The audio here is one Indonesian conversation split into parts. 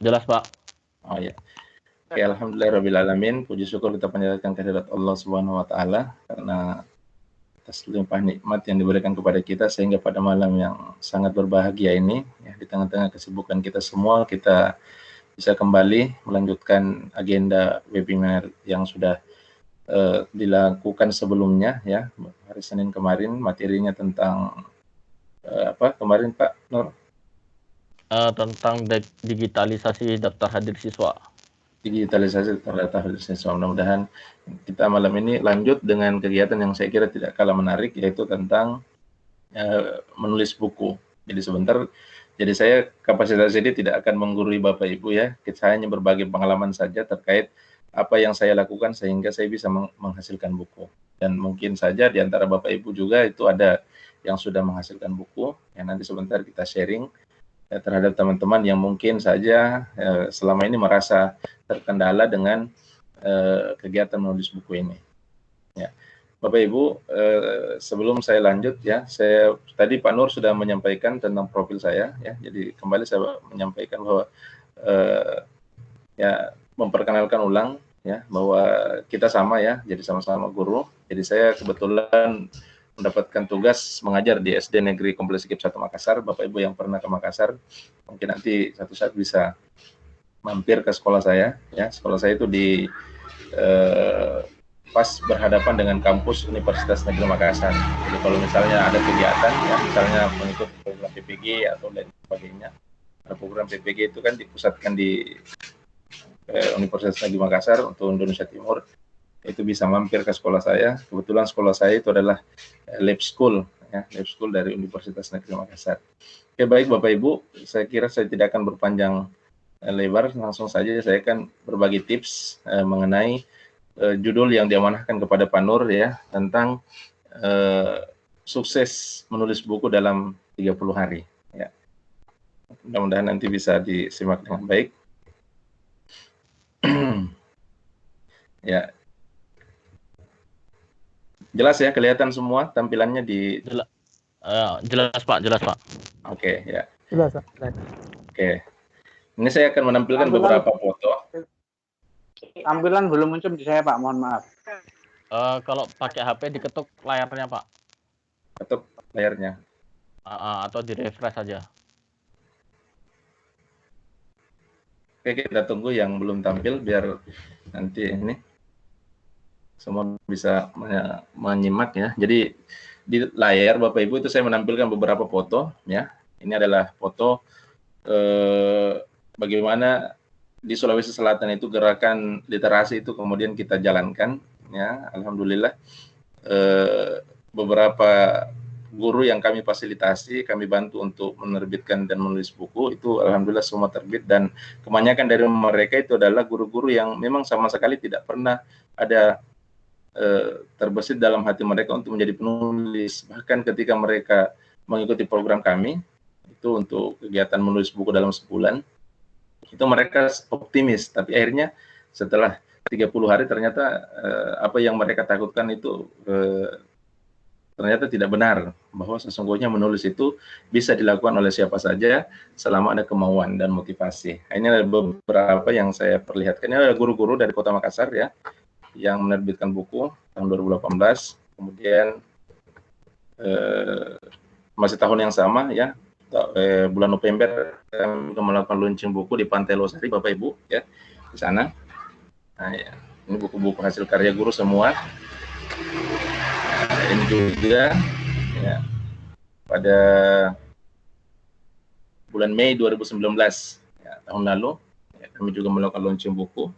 Jelas, Pak. Oh ya. Oke, alhamdulillahirrabbilalamin. Puji syukur kita panjatkan kehadirat Allah Subhanahu wa taala karena atas limpah nikmat yang diberikan kepada kita sehingga pada malam yang sangat berbahagia ini ya, di tengah-tengah kesibukan kita semua kita bisa kembali melanjutkan agenda webinar yang sudah dilakukan sebelumnya ya. Hari Senin kemarin materinya tentang apa kemarin Pak Nur? Tentang digitalisasi daftar hadir siswa. Digitalisasi daftar hadir siswa. Mudah-mudahan kita malam ini lanjut dengan kegiatan yang saya kira tidak kalah menarik, yaitu tentang menulis buku. Jadi saya kapasitas ini tidak akan menggurui Bapak Ibu ya, saya hanya berbagi pengalaman saja terkait apa yang saya lakukan sehingga saya bisa menghasilkan buku. Dan mungkin saja di antara Bapak Ibu juga itu ada yang sudah menghasilkan buku, yang nanti sebentar kita sharing terhadap teman-teman yang mungkin saja selama ini merasa terkendala dengan kegiatan menulis buku ini. Ya. Bapak Ibu, sebelum saya lanjut ya, tadi Pak Nur sudah menyampaikan tentang profil saya ya. Jadi kembali saya menyampaikan bahwa ya memperkenalkan ulang ya bahwa kita sama ya, jadi sama-sama guru. Jadi saya kebetulan mendapatkan tugas mengajar di SD Negeri Kompleks Skip 1 Makassar. Bapak Ibu yang pernah ke Makassar, mungkin nanti satu saat bisa mampir ke sekolah saya. Ya, sekolah saya itu di pas berhadapan dengan kampus Universitas Negeri Makassar. Jadi kalau misalnya ada kegiatan, ya misalnya mengikuti program PPG atau lain sebagainya, program PPG itu kan dipusatkan di Universitas Negeri Makassar untuk Indonesia Timur. Itu bisa mampir ke sekolah saya. Kebetulan sekolah saya itu adalah lab school, ya, lab school dari Universitas Negeri Makassar. Oke, baik Bapak Ibu, saya kira saya tidak akan berpanjang lebar, langsung saja saya akan berbagi tips mengenai judul yang diamanahkan kepada Pak Nur ya, tentang sukses menulis buku dalam 30 hari. Ya. Mudah-mudahan nanti bisa disimak dengan baik. Ya. Jelas ya, kelihatan semua tampilannya di... Jelas Pak, jelas Pak. Oke, ya. Jelas Pak. Oke. Ini saya akan menampilkan beberapa foto. Tampilan belum muncul di saya Pak, mohon maaf. Kalau pakai HP diketuk layarnya Pak. Ketuk layarnya. Atau di refresh saja. Oke, kita tunggu yang belum tampil biar nanti ini semua bisa menyimak ya. Jadi di layar Bapak Ibu itu saya menampilkan beberapa foto ya. Ini adalah foto bagaimana di Sulawesi Selatan itu gerakan literasi itu kemudian kita jalankan ya. Alhamdulillah beberapa guru yang kami fasilitasi, kami bantu untuk menerbitkan dan menulis buku itu alhamdulillah semua terbit, dan kebanyakan dari mereka itu adalah guru-guru yang memang sama sekali tidak pernah ada terbesit dalam hati mereka untuk menjadi penulis. Bahkan ketika mereka mengikuti program kami itu untuk kegiatan menulis buku dalam sebulan, itu mereka optimis, tapi akhirnya setelah 30 hari ternyata apa yang mereka takutkan itu ternyata tidak benar, bahwa sesungguhnya menulis itu bisa dilakukan oleh siapa saja selama ada kemauan dan motivasi. Ini ada beberapa yang saya perlihatkan. Ini ada guru-guru dari Kota Makassar ya, yang menerbitkan buku tahun 2018, kemudian masih tahun yang sama ya, bulan November kami melakukan launching buku di Pantai Losari Bapak Ibu ya, di sana. Nah, ya. Ini buku-buku hasil karya guru semua. Nah, ini juga ya, pada bulan Mei 2019 ya, tahun lalu ya, kami juga melakukan launching buku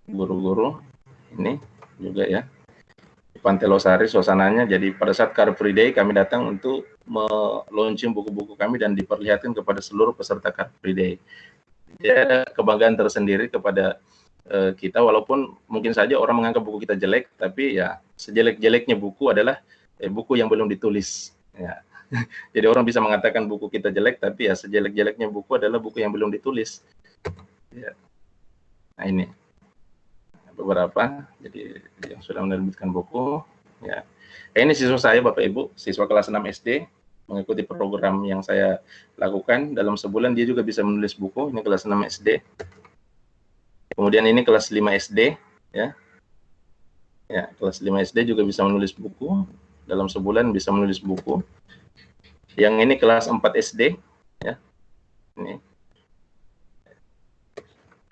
guru-guru ini juga ya di Pantai Losari suasananya. Jadi pada saat Car Free Day kami datang untuk launching buku-buku kami dan diperlihatkan kepada seluruh peserta Car Free Day. Jadi ada kebanggaan tersendiri kepada kita, walaupun mungkin saja orang menganggap buku kita jelek, tapi ya sejelek-jeleknya buku adalah buku yang belum ditulis ya. Jadi orang bisa mengatakan buku kita jelek, tapi ya sejelek-jeleknya buku adalah buku yang belum ditulis ya. Nah ini beberapa jadi yang sudah menerbitkan buku ya. Ini siswa saya Bapak Ibu, siswa kelas 6 SD mengikuti program yang saya lakukan. Dalam sebulan dia juga bisa menulis buku. Ini kelas 6 SD. Kemudian ini kelas 5 SD, ya. Ya, kelas 5 SD juga bisa menulis buku. Dalam sebulan bisa menulis buku. Yang ini kelas 4 SD, ya. Ini.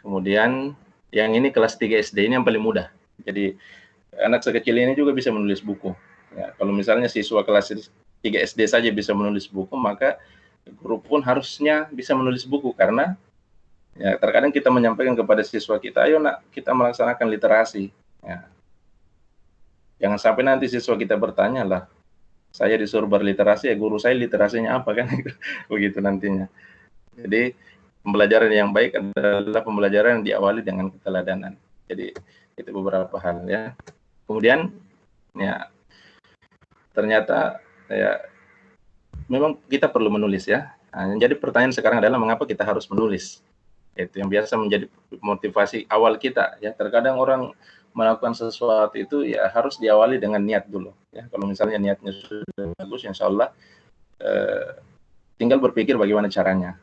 Kemudian yang ini kelas 3 SD, ini yang paling mudah. Jadi anak sekecil ini juga bisa menulis buku. Ya, kalau misalnya siswa kelas 3 SD saja bisa menulis buku, maka guru pun harusnya bisa menulis buku, karena ya terkadang kita menyampaikan kepada siswa kita, ayo nak, kita melaksanakan literasi. Ya. Jangan sampai nanti siswa kita bertanya lah, saya disuruh berliterasi, ya guru saya literasinya apa kan? Begitu nantinya. Jadi pembelajaran yang baik adalah pembelajaran yang diawali dengan keteladanan. Jadi itu beberapa hal, ya. Kemudian ya ternyata ya memang kita perlu menulis, ya. Nah, jadi pertanyaan sekarang adalah mengapa kita harus menulis? Itu yang biasa menjadi motivasi awal kita, ya. Terkadang orang melakukan sesuatu itu ya harus diawali dengan niat dulu, ya. Kalau misalnya niatnya sudah bagus, insya Allah tinggal berpikir bagaimana caranya.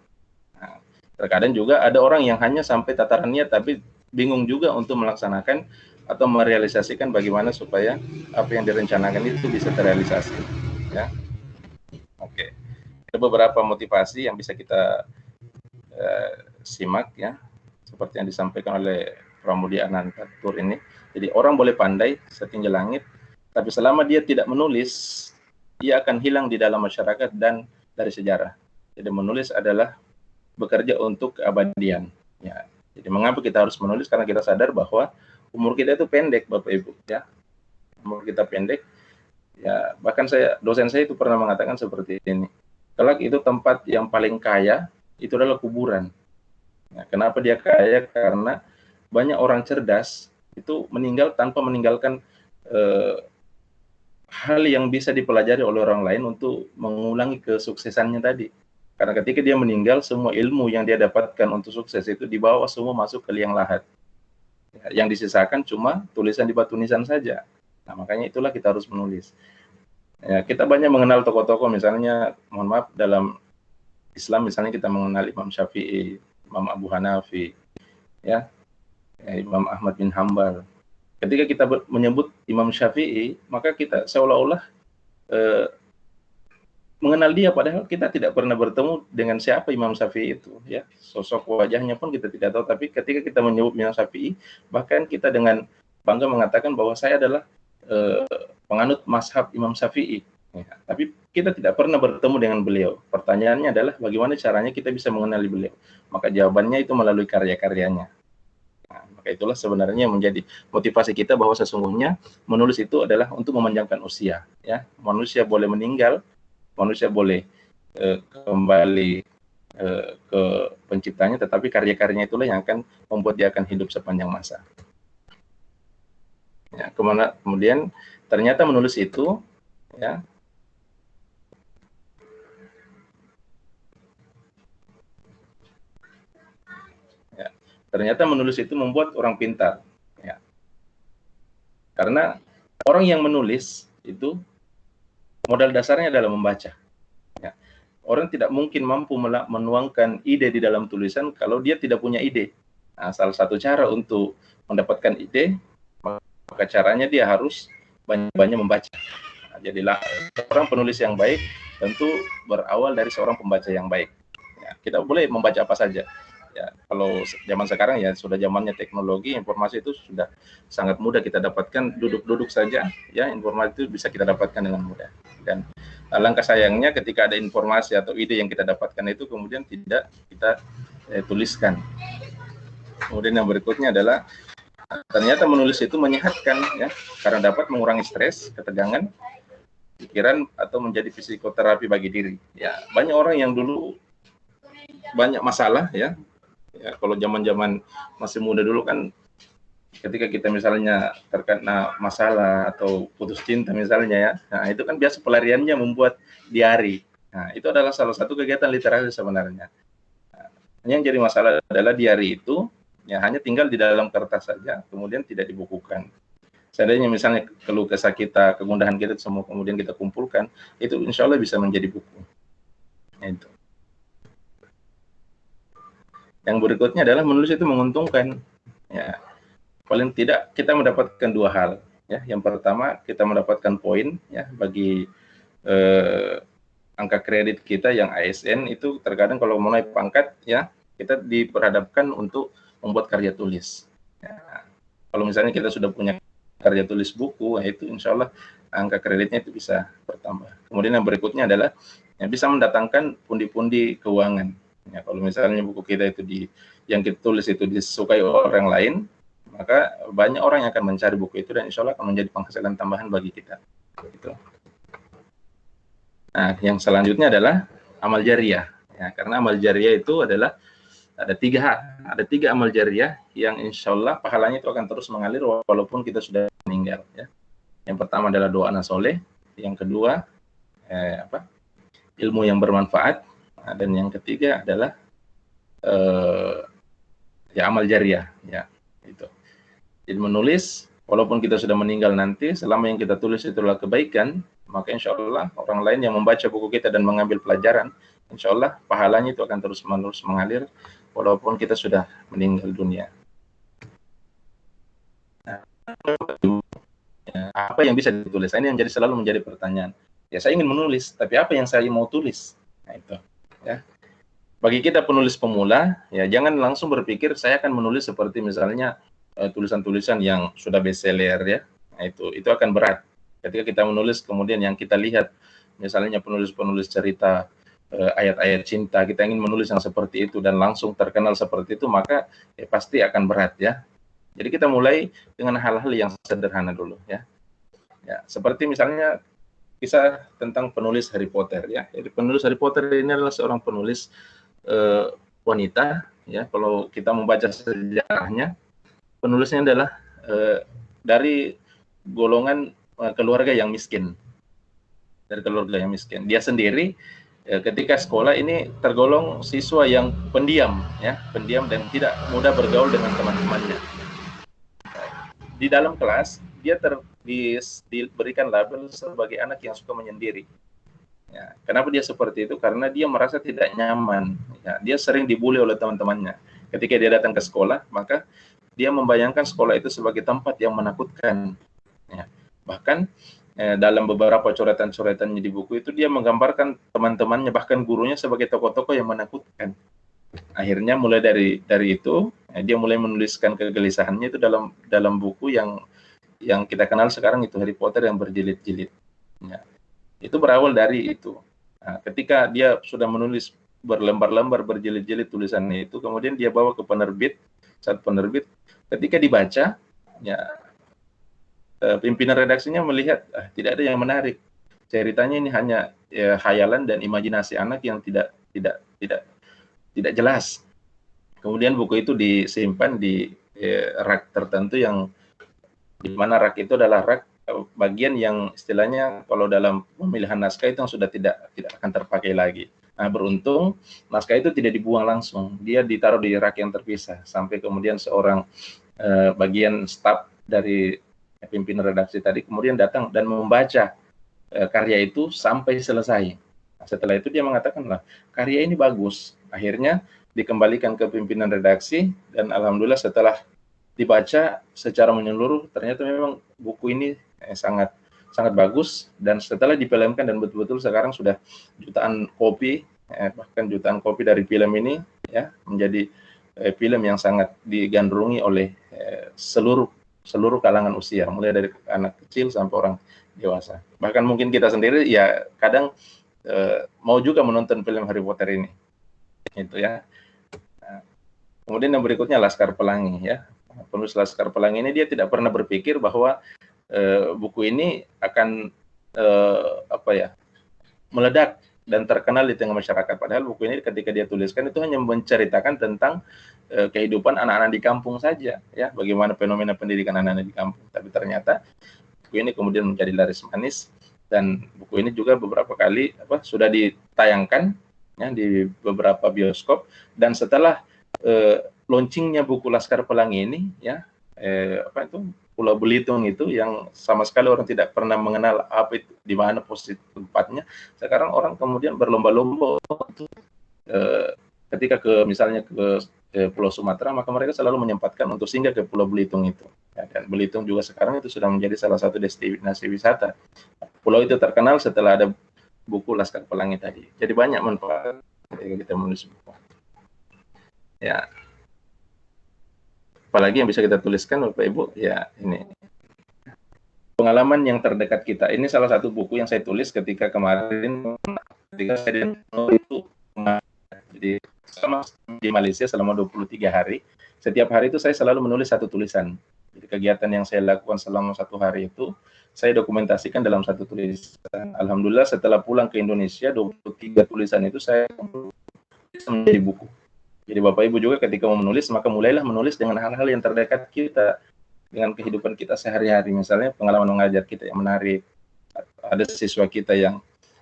Nah, terkadang juga ada orang yang hanya sampai tataran niat tapi bingung juga untuk melaksanakan atau merealisasikan bagaimana supaya apa yang direncanakan itu bisa terrealisasi, ya. Oke, ada beberapa motivasi yang bisa kita simak, ya, seperti yang disampaikan oleh Pramudia Anantatur ini. Jadi orang boleh pandai setinggi langit, tapi selama dia tidak menulis, dia akan hilang di dalam masyarakat dan dari sejarah. Jadi menulis adalah bekerja untuk keabadian, ya. Jadi mengapa kita harus menulis? Karena kita sadar bahwa umur kita itu pendek, Bapak Ibu, ya. Umur kita pendek, ya. Bahkan dosen saya itu pernah mengatakan seperti ini. Kelak itu tempat yang paling kaya itu adalah kuburan. Nah, kenapa dia kaya? Karena banyak orang cerdas itu meninggal tanpa meninggalkan hal yang bisa dipelajari oleh orang lain untuk mengulangi kesuksesannya tadi. Karena ketika dia meninggal, semua ilmu yang dia dapatkan untuk sukses itu dibawa semua masuk ke liang lahat. Yang disisakan cuma tulisan di batu nisan saja. Nah, makanya itulah kita harus menulis. Ya, kita banyak mengenal tokoh-tokoh, misalnya, mohon maaf, dalam Islam misalnya kita mengenal Imam Syafi'i, Imam Abu Hanafi, ya, Imam Ahmad bin Hambal. Ketika kita menyebut Imam Syafi'i, maka kita seolah-olah mengenal dia, padahal kita tidak pernah bertemu dengan siapa Imam Syafi'i itu, ya. Sosok wajahnya pun kita tidak tahu, tapi ketika kita menyebut Imam Syafi'i, bahkan kita dengan bangga mengatakan bahwa saya adalah penganut mazhab Imam Syafi'i. Ya, tapi kita tidak pernah bertemu dengan beliau. Pertanyaannya adalah bagaimana caranya kita bisa mengenali beliau? Maka jawabannya itu melalui karya-karyanya. Nah, maka itulah sebenarnya menjadi motivasi kita bahwa sesungguhnya menulis itu adalah untuk memanjangkan usia, ya. Manusia boleh meninggal, manusia boleh kembali ke penciptanya, tetapi karya-karyanya itulah yang akan membuat dia akan hidup sepanjang masa. Ya, kemudian ternyata menulis itu, ya, ternyata menulis itu membuat orang pintar, ya. Karena orang yang menulis itu modal dasarnya adalah membaca, ya. Orang tidak mungkin mampu menuangkan ide di dalam tulisan kalau dia tidak punya ide. Nah, salah satu cara untuk mendapatkan ide, maka caranya dia harus banyak-banyak membaca. Nah, jadilah seorang penulis yang baik tentu berawal dari seorang pembaca yang baik. Ya, kita boleh membaca apa saja. Ya, kalau zaman sekarang ya sudah zamannya teknologi, informasi itu sudah sangat mudah kita dapatkan, duduk-duduk saja, ya, informasi itu bisa kita dapatkan dengan mudah. Dan alangkah sayangnya ketika ada informasi atau ide yang kita dapatkan itu kemudian tidak kita tuliskan. Kemudian yang berikutnya adalah ternyata menulis itu menyehatkan, ya, karena dapat mengurangi stres, ketegangan pikiran atau menjadi psikoterapi bagi diri. Ya, banyak orang yang dulu banyak masalah, ya. Ya, kalau zaman-zaman masih muda dulu kan, ketika kita misalnya terkena masalah atau putus cinta misalnya, ya, nah itu kan biasa pelariannya membuat diari. Nah, itu adalah salah satu kegiatan literasi sebenarnya. Nah, yang jadi masalah adalah diari itu ya hanya tinggal di dalam kertas saja, kemudian tidak dibukukan. Seandainya misalnya keluh kesah kita, kegundahan kita semua kemudian kita kumpulkan, itu insya Allah bisa menjadi buku. Itu. Yang berikutnya adalah menulis itu menguntungkan. Ya, paling tidak kita mendapatkan dua hal. Ya, yang pertama kita mendapatkan poin ya bagi angka kredit kita yang ASN itu terkadang kalau mau naik pangkat ya kita diperhadapkan untuk membuat karya tulis. Ya, kalau misalnya kita sudah punya karya tulis buku, itu insya Allah angka kreditnya itu bisa bertambah. Kemudian yang berikutnya adalah ya, bisa mendatangkan pundi-pundi keuangan. Ya, kalau misalnya buku kita itu yang kita tulis itu disukai orang lain, maka banyak orang yang akan mencari buku itu dan insya Allah akan menjadi penghasilan tambahan bagi kita. Gitu. Nah, yang selanjutnya adalah amal jariah. Ya, karena amal jariah itu adalah ada tiga amal jariah yang insya Allah pahalanya itu akan terus mengalir walaupun kita sudah meninggal. Ya. Yang pertama adalah doa anak soleh, yang kedua ilmu yang bermanfaat, dan yang ketiga adalah ya amal jariah. Ya, itu. Jadi menulis, walaupun kita sudah meninggal nanti, selama yang kita tulis itulah kebaikan, maka insya Allah orang lain yang membaca buku kita dan mengambil pelajaran, insya Allah pahalanya itu akan terus-menerus mengalir, walaupun kita sudah meninggal dunia. Nah, apa yang bisa ditulis? Ini yang selalu menjadi pertanyaan. Ya, saya ingin menulis, tapi apa yang saya mau tulis? Nah, itu. Ya. Bagi kita penulis pemula, ya jangan langsung berpikir saya akan menulis seperti misalnya tulisan-tulisan yang sudah bestseller ya. Nah, itu akan berat. Ketika kita menulis kemudian yang kita lihat misalnya penulis-penulis cerita ayat-ayat cinta, kita ingin menulis yang seperti itu dan langsung terkenal seperti itu, maka pasti akan berat ya. Jadi kita mulai dengan hal-hal yang sederhana dulu ya. Ya, seperti misalnya kisah tentang penulis Harry Potter ya. Jadi penulis Harry Potter ini adalah seorang penulis wanita ya. Kalau kita membaca sejarahnya, penulisnya adalah dari golongan keluarga yang miskin. Dari keluarga yang miskin. Dia sendiri ketika sekolah ini tergolong siswa yang pendiam ya, pendiam dan tidak mudah bergaul dengan teman-temannya. Di dalam kelas dia diberikan label sebagai anak yang suka menyendiri. Ya, kenapa dia seperti itu? Karena dia merasa tidak nyaman. Ya, dia sering dibully oleh teman-temannya. Ketika dia datang ke sekolah, maka dia membayangkan sekolah itu sebagai tempat yang menakutkan. Ya, bahkan dalam beberapa coretan-coretannya di buku itu dia menggambarkan teman-temannya bahkan gurunya sebagai tokoh-tokoh yang menakutkan. Akhirnya mulai dari itu dia mulai menuliskan kegelisahannya itu dalam buku yang kita kenal sekarang itu Harry Potter yang berjilid-jilid. Ya. Itu berawal dari itu. Nah, ketika dia sudah menulis berlembar-lembar berjilid-jilid tulisannya itu, kemudian dia bawa ke penerbit. Saat penerbit, ketika dibaca, ya pimpinan redaksinya melihat tidak ada yang menarik. Ceritanya ini hanya khayalan dan imajinasi anak yang tidak jelas. Kemudian buku itu disimpan di rak tertentu yang di mana rak itu adalah rak bagian yang istilahnya kalau dalam pemilihan naskah itu yang sudah tidak akan terpakai lagi. Nah, beruntung naskah itu tidak dibuang langsung, dia ditaruh di rak yang terpisah sampai kemudian seorang bagian staf dari pimpinan redaksi tadi kemudian datang dan membaca karya itu sampai selesai. Nah, setelah itu dia mengatakan lah karya ini bagus. Akhirnya dikembalikan ke pimpinan redaksi dan alhamdulillah setelah dibaca secara menyeluruh ternyata memang buku ini sangat bagus dan setelah difilmkan dan betul-betul sekarang sudah jutaan kopi bahkan jutaan kopi dari film ini ya menjadi film yang sangat digandrungi oleh seluruh kalangan usia mulai dari anak kecil sampai orang dewasa. Bahkan mungkin kita sendiri ya kadang mau juga menonton film Harry Potter ini. Itu ya. Nah, kemudian yang berikutnya Laskar Pelangi ya. Penulis Laskar Pelangi ini dia tidak pernah berpikir bahwa buku ini akan meledak dan terkenal di tengah masyarakat. Padahal buku ini ketika dia tuliskan itu hanya menceritakan tentang kehidupan anak-anak di kampung saja, ya, bagaimana fenomena pendidikan anak-anak di kampung. Tapi ternyata buku ini kemudian menjadi laris manis dan buku ini juga beberapa kali sudah ditayangkan ya, di beberapa bioskop dan setelah launchingnya buku Laskar Pelangi ini ya Pulau Belitung itu yang sama sekali orang tidak pernah mengenal apa itu, di mana posisi tempatnya. Sekarang orang kemudian berlomba-lomba untuk ketika misalnya ke Pulau Sumatera, maka mereka selalu menyempatkan untuk singgah ke Pulau Belitung itu. Ya, dan Belitung juga sekarang itu sudah menjadi salah satu destinasi wisata. Pulau itu terkenal setelah ada buku Laskar Pelangi tadi. Jadi banyak manfaat ketika kita menulis buku. Ya, apalagi yang bisa kita tuliskan Bapak Ibu, ya ini pengalaman yang terdekat kita. Ini salah satu buku yang saya tulis ketika kemarin ketika saya itu, jadi selama di Malaysia selama 23 hari, setiap hari itu saya selalu menulis satu tulisan. Jadi kegiatan yang saya lakukan selama 1 hari itu saya dokumentasikan dalam satu tulisan. Alhamdulillah setelah pulang ke Indonesia 23 tulisan itu saya bisa menjadi buku. Jadi Bapak Ibu juga ketika mau menulis, maka mulailah menulis dengan hal-hal yang terdekat kita, dengan kehidupan kita sehari-hari. Misalnya pengalaman mengajar kita yang menarik, ada siswa kita yang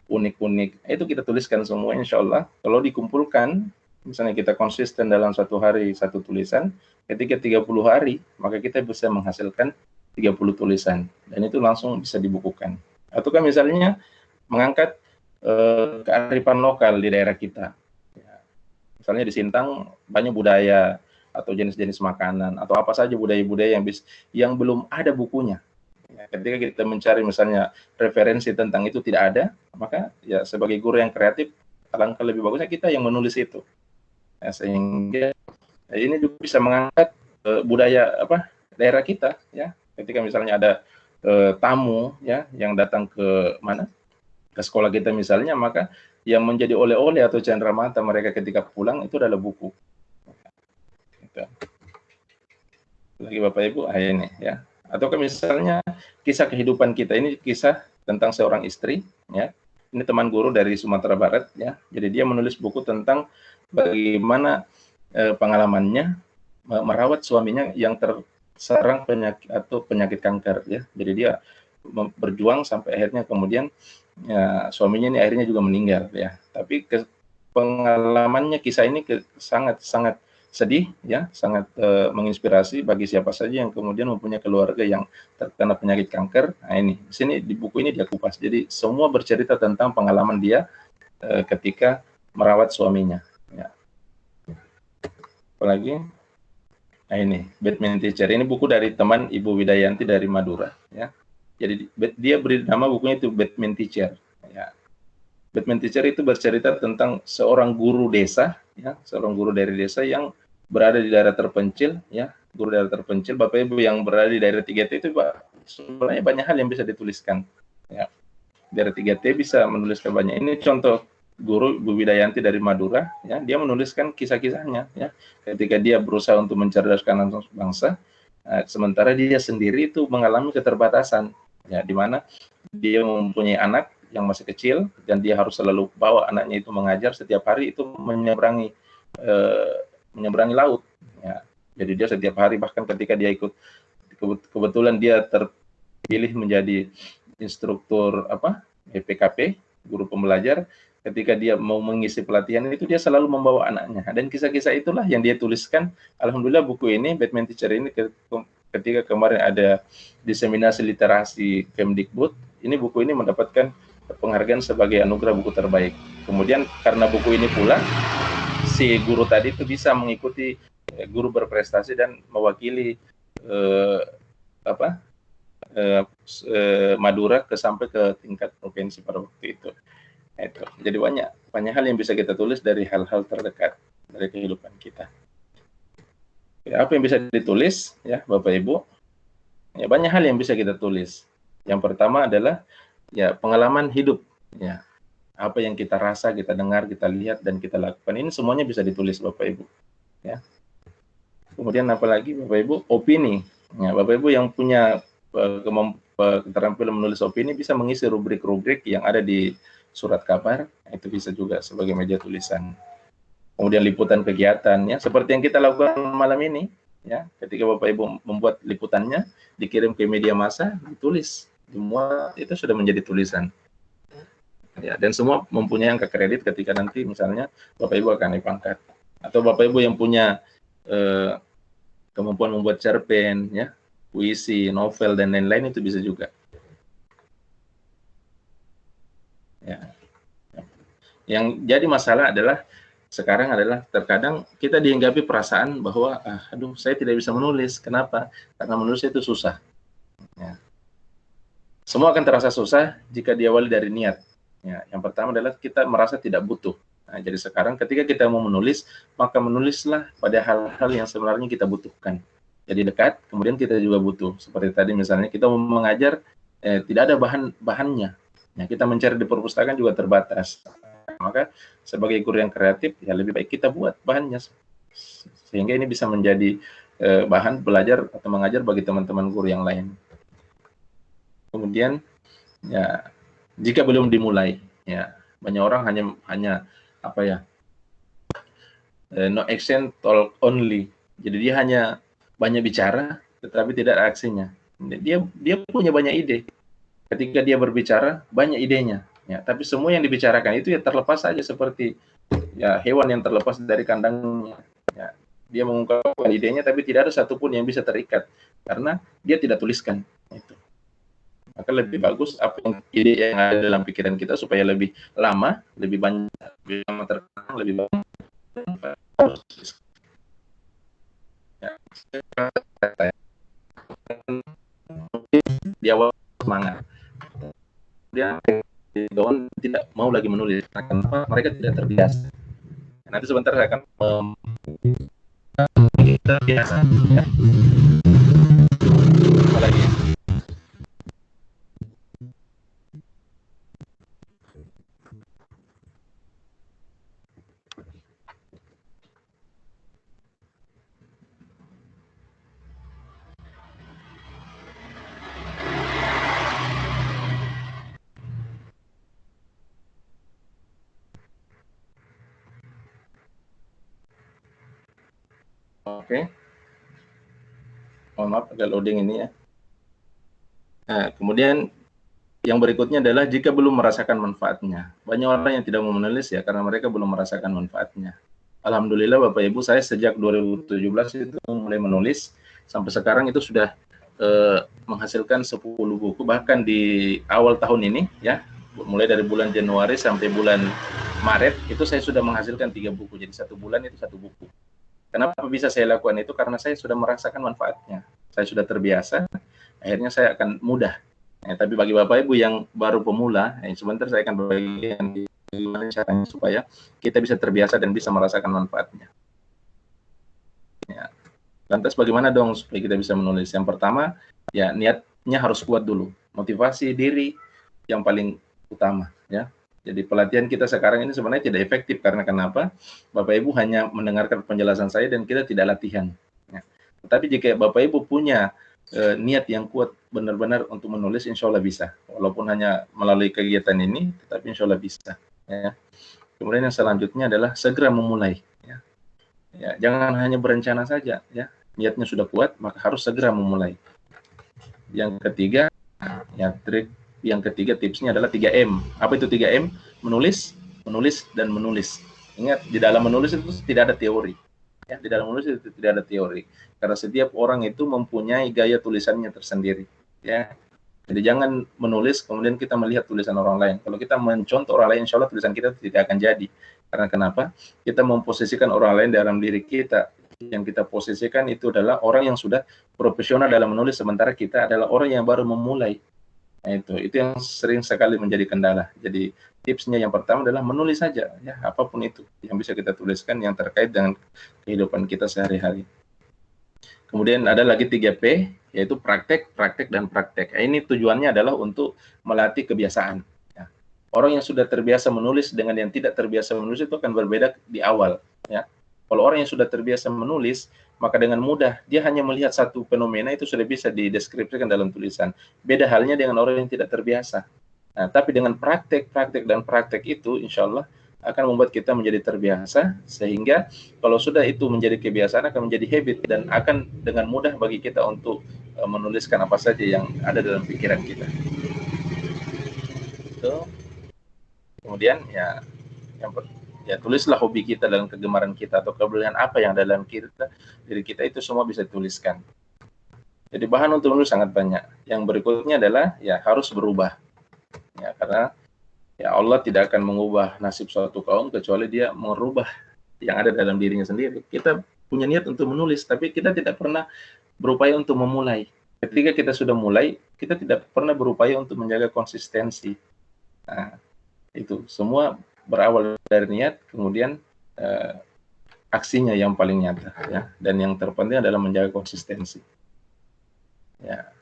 unik-unik, itu kita tuliskan semua, insya Allah. Kalau dikumpulkan, misalnya kita konsisten dalam 1 hari 1 tulisan, ketika 30 hari, maka kita bisa menghasilkan 30 tulisan, dan itu langsung bisa dibukukan. Atau kan misalnya mengangkat kearifan lokal di daerah kita. Misalnya di Sintang banyak budaya atau jenis-jenis makanan atau apa saja budaya-budaya yang belum ada bukunya. Ya, ketika kita mencari misalnya referensi tentang itu tidak ada, maka ya sebagai guru yang kreatif alangkah lebih bagusnya kita yang menulis itu. Ya, sehingga ini juga bisa mengangkat budaya daerah kita ya. Ketika misalnya ada tamu ya yang datang ke sekolah kita misalnya, maka yang menjadi oleh-oleh atau cenderamata mereka ketika pulang itu adalah buku. Gitu. Lagi Bapak Ibu, ini ya. Atau misalnya kisah kehidupan kita, ini kisah tentang seorang istri ya. Ini teman guru dari Sumatera Barat ya. Jadi dia menulis buku tentang bagaimana pengalamannya merawat suaminya yang terserang penyakit kanker ya. Jadi dia berjuang sampai akhirnya kemudian ya, suaminya ini akhirnya juga meninggal ya. Tapi pengalamannya, kisah ini sangat sedih ya, sangat menginspirasi bagi siapa saja yang kemudian mempunyai keluarga yang terkena penyakit kanker. Nah ini di sini di buku ini dia kupas. Jadi semua bercerita tentang pengalaman dia ketika merawat suaminya. Ya. Apalagi, nah ini Batman Teacher. Ini buku dari teman Ibu Widayanti dari Madura. Ya. Jadi dia beri nama bukunya itu Batman Teacher. Ya. Batman Teacher itu bercerita tentang seorang guru desa, ya, seorang guru dari desa yang berada di daerah terpencil, ya, guru daerah terpencil. Bapak Ibu yang berada di daerah 3T itu, Pak, sebenarnya banyak hal yang bisa dituliskan. Ya. Daerah 3T bisa menuliskan banyak. Ini contoh guru Bu Widayanti dari Madura, ya, dia menuliskan kisah-kisahnya, ya, ketika dia berusaha untuk mencerdaskan bangsa, sementara dia sendiri itu mengalami keterbatasan, ya, di mana dia mempunyai anak yang masih kecil dan dia harus selalu bawa anaknya itu mengajar setiap hari itu menyeberangi laut ya. Jadi dia setiap hari, bahkan ketika dia ikut, kebetulan dia terpilih menjadi instruktur PKP, guru pembelajar, ketika dia mau mengisi pelatihan itu dia selalu membawa anaknya, dan kisah-kisah itulah yang dia tuliskan. Alhamdulillah buku ini Batman Teacher ini ketika kemarin ada diseminasi literasi Kemdikbud, ini buku ini mendapatkan penghargaan sebagai anugerah buku terbaik. Kemudian karena buku ini pula si guru tadi itu bisa mengikuti guru berprestasi dan mewakili Madura sampai ke tingkat provinsi pada waktu itu. Itu. Jadi banyak hal yang bisa kita tulis dari hal-hal terdekat dari kehidupan kita. Ya, apa yang bisa ditulis ya Bapak Ibu? Ya, banyak hal yang bisa kita tulis. Yang pertama adalah ya pengalaman hidup, ya, apa yang kita rasa, kita dengar, kita lihat, dan kita lakukan, ini semuanya bisa ditulis Bapak Ibu, ya. Kemudian apalagi Bapak Ibu, opini, ya, Bapak Ibu yang punya keterampilan menulis opini bisa mengisi rubrik-rubrik yang ada di surat kabar, itu bisa juga sebagai media tulisan. Kemudian liputan kegiatan, ya, seperti yang kita lakukan malam ini, ya, ketika Bapak Ibu membuat liputannya, dikirim ke media massa, ditulis. Semua itu sudah menjadi tulisan, ya, dan semua mempunyai angka kredit ketika nanti misalnya Bapak Ibu akan dipangkat, atau Bapak Ibu yang punya kemampuan membuat cerpen, ya, puisi, novel, dan lain-lain itu bisa juga. Ya. Yang jadi masalah adalah sekarang adalah terkadang kita dihinggapi perasaan bahwa aduh saya tidak bisa menulis. Kenapa? Karena menulis itu susah. Ya. Semua akan terasa susah jika diawali dari niat. Ya, yang pertama adalah kita merasa tidak butuh. Nah, jadi sekarang ketika kita mau menulis, maka menulislah pada hal-hal yang sebenarnya kita butuhkan. Jadi dekat, kemudian kita juga butuh. Seperti tadi misalnya kita mau mengajar, tidak ada bahannya. Ya, kita mencari di perpustakaan juga terbatas. Maka sebagai guru yang kreatif, ya lebih baik kita buat bahannya. Sehingga ini bisa menjadi bahan belajar atau mengajar bagi teman-teman guru yang lain. Kemudian ya jika belum dimulai, ya banyak orang hanya apa ya, no action talk only. Jadi dia hanya banyak bicara tetapi tidak ada aksinya. Dia punya banyak ide. Ketika dia berbicara banyak idenya, ya tapi semua yang dibicarakan itu ya terlepas saja seperti ya hewan yang terlepas dari kandangnya. Ya, dia mengungkapkan idenya tapi tidak ada satupun yang bisa terikat karena dia tidak tuliskan itu. Maka lebih bagus apa yang ide yang ada dalam pikiran kita supaya lebih lama, lebih banyak, lebih lama terkenang, lebih banyak. Ya. Di awal semangat, dia tidak mau lagi menulis. Kenapa? Mereka tidak terbiasa. Nanti sebentar saya akan terbiasa. Ya. Apa lagi? Oke. Mohon maaf agak loading ini ya. Nah, kemudian yang berikutnya adalah jika belum merasakan manfaatnya. Banyak orang yang tidak mau menulis ya karena mereka belum merasakan manfaatnya. Alhamdulillah Bapak Ibu, saya sejak 2017 itu mulai menulis sampai sekarang itu sudah menghasilkan 10 buku, bahkan di awal tahun ini ya, mulai dari bulan Januari sampai bulan Maret itu saya sudah menghasilkan 3 buku. Jadi 1 bulan itu 1 buku. Kenapa bisa saya lakukan itu? Karena saya sudah merasakan manfaatnya. Saya sudah terbiasa, akhirnya saya akan mudah. Tapi bagi Bapak Ibu yang baru pemula, sebentar saya akan bagikan gimana caranya supaya kita bisa terbiasa dan bisa merasakan manfaatnya. Ya. Lantas bagaimana dong supaya kita bisa menulis? Yang pertama, ya niatnya harus kuat dulu. Motivasi diri yang paling utama. Ya. Jadi pelatihan kita sekarang ini sebenarnya tidak efektif karena kenapa? Bapak Ibu hanya mendengarkan penjelasan saya dan kita tidak latihan. Ya. Tetapi jika Bapak Ibu punya niat yang kuat benar-benar untuk menulis, insya Allah bisa. Walaupun hanya melalui kegiatan ini, tetapi insya Allah bisa. Ya. Kemudian yang selanjutnya adalah segera memulai. Ya. Ya, jangan hanya berencana saja. Ya. Niatnya sudah kuat, maka harus segera memulai. Yang ketiga, ya trik yang ketiga tipsnya adalah 3M. Apa itu 3M? Menulis, menulis, dan menulis. Ingat, di dalam menulis itu tidak ada teori. Ya, di dalam menulis itu tidak ada teori. Karena setiap orang itu mempunyai gaya tulisannya tersendiri. Ya. Jadi jangan menulis kemudian kita melihat tulisan orang lain. Kalau kita mencontoh orang lain, insya Allah tulisan kita tidak akan jadi. Karena kenapa? Kita memposisikan orang lain dalam diri kita. Yang kita posisikan itu adalah orang yang sudah profesional dalam menulis, sementara kita adalah orang yang baru memulai. Nah, itu yang sering sekali menjadi kendala. Jadi tipsnya yang pertama adalah menulis saja, ya apapun itu yang bisa kita tuliskan yang terkait dengan kehidupan kita sehari-hari. Kemudian ada lagi 3P, yaitu praktek, praktek, dan praktek. Ini tujuannya adalah untuk melatih kebiasaan. Ya. Orang yang sudah terbiasa menulis dengan yang tidak terbiasa menulis itu akan berbeda di awal. Ya. Kalau orang yang sudah terbiasa menulis, maka dengan mudah dia hanya melihat satu fenomena itu sudah bisa dideskripsikan dalam tulisan. Beda halnya dengan orang yang tidak terbiasa. Nah, tapi dengan praktek, dan praktek itu insya Allah akan membuat kita menjadi terbiasa, sehingga kalau sudah itu menjadi kebiasaan akan menjadi habit dan akan dengan mudah bagi kita untuk menuliskan apa saja yang ada dalam pikiran kita. Itu. Kemudian ya tulislah hobi kita dan kegemaran kita atau kelebihan apa yang dalam diri kita itu semua bisa dituliskan. Jadi bahan untuk menulis sangat banyak. Yang berikutnya adalah ya harus berubah. Ya, karena ya Allah tidak akan mengubah nasib suatu kaum kecuali dia merubah yang ada dalam dirinya sendiri. Kita punya niat untuk menulis, tapi kita tidak pernah berupaya untuk memulai. Ketika kita sudah mulai, kita tidak pernah berupaya untuk menjaga konsistensi. Nah, itu semua berawal dari niat, kemudian aksinya yang paling nyata, ya. Dan yang terpenting adalah menjaga konsistensi. Ya,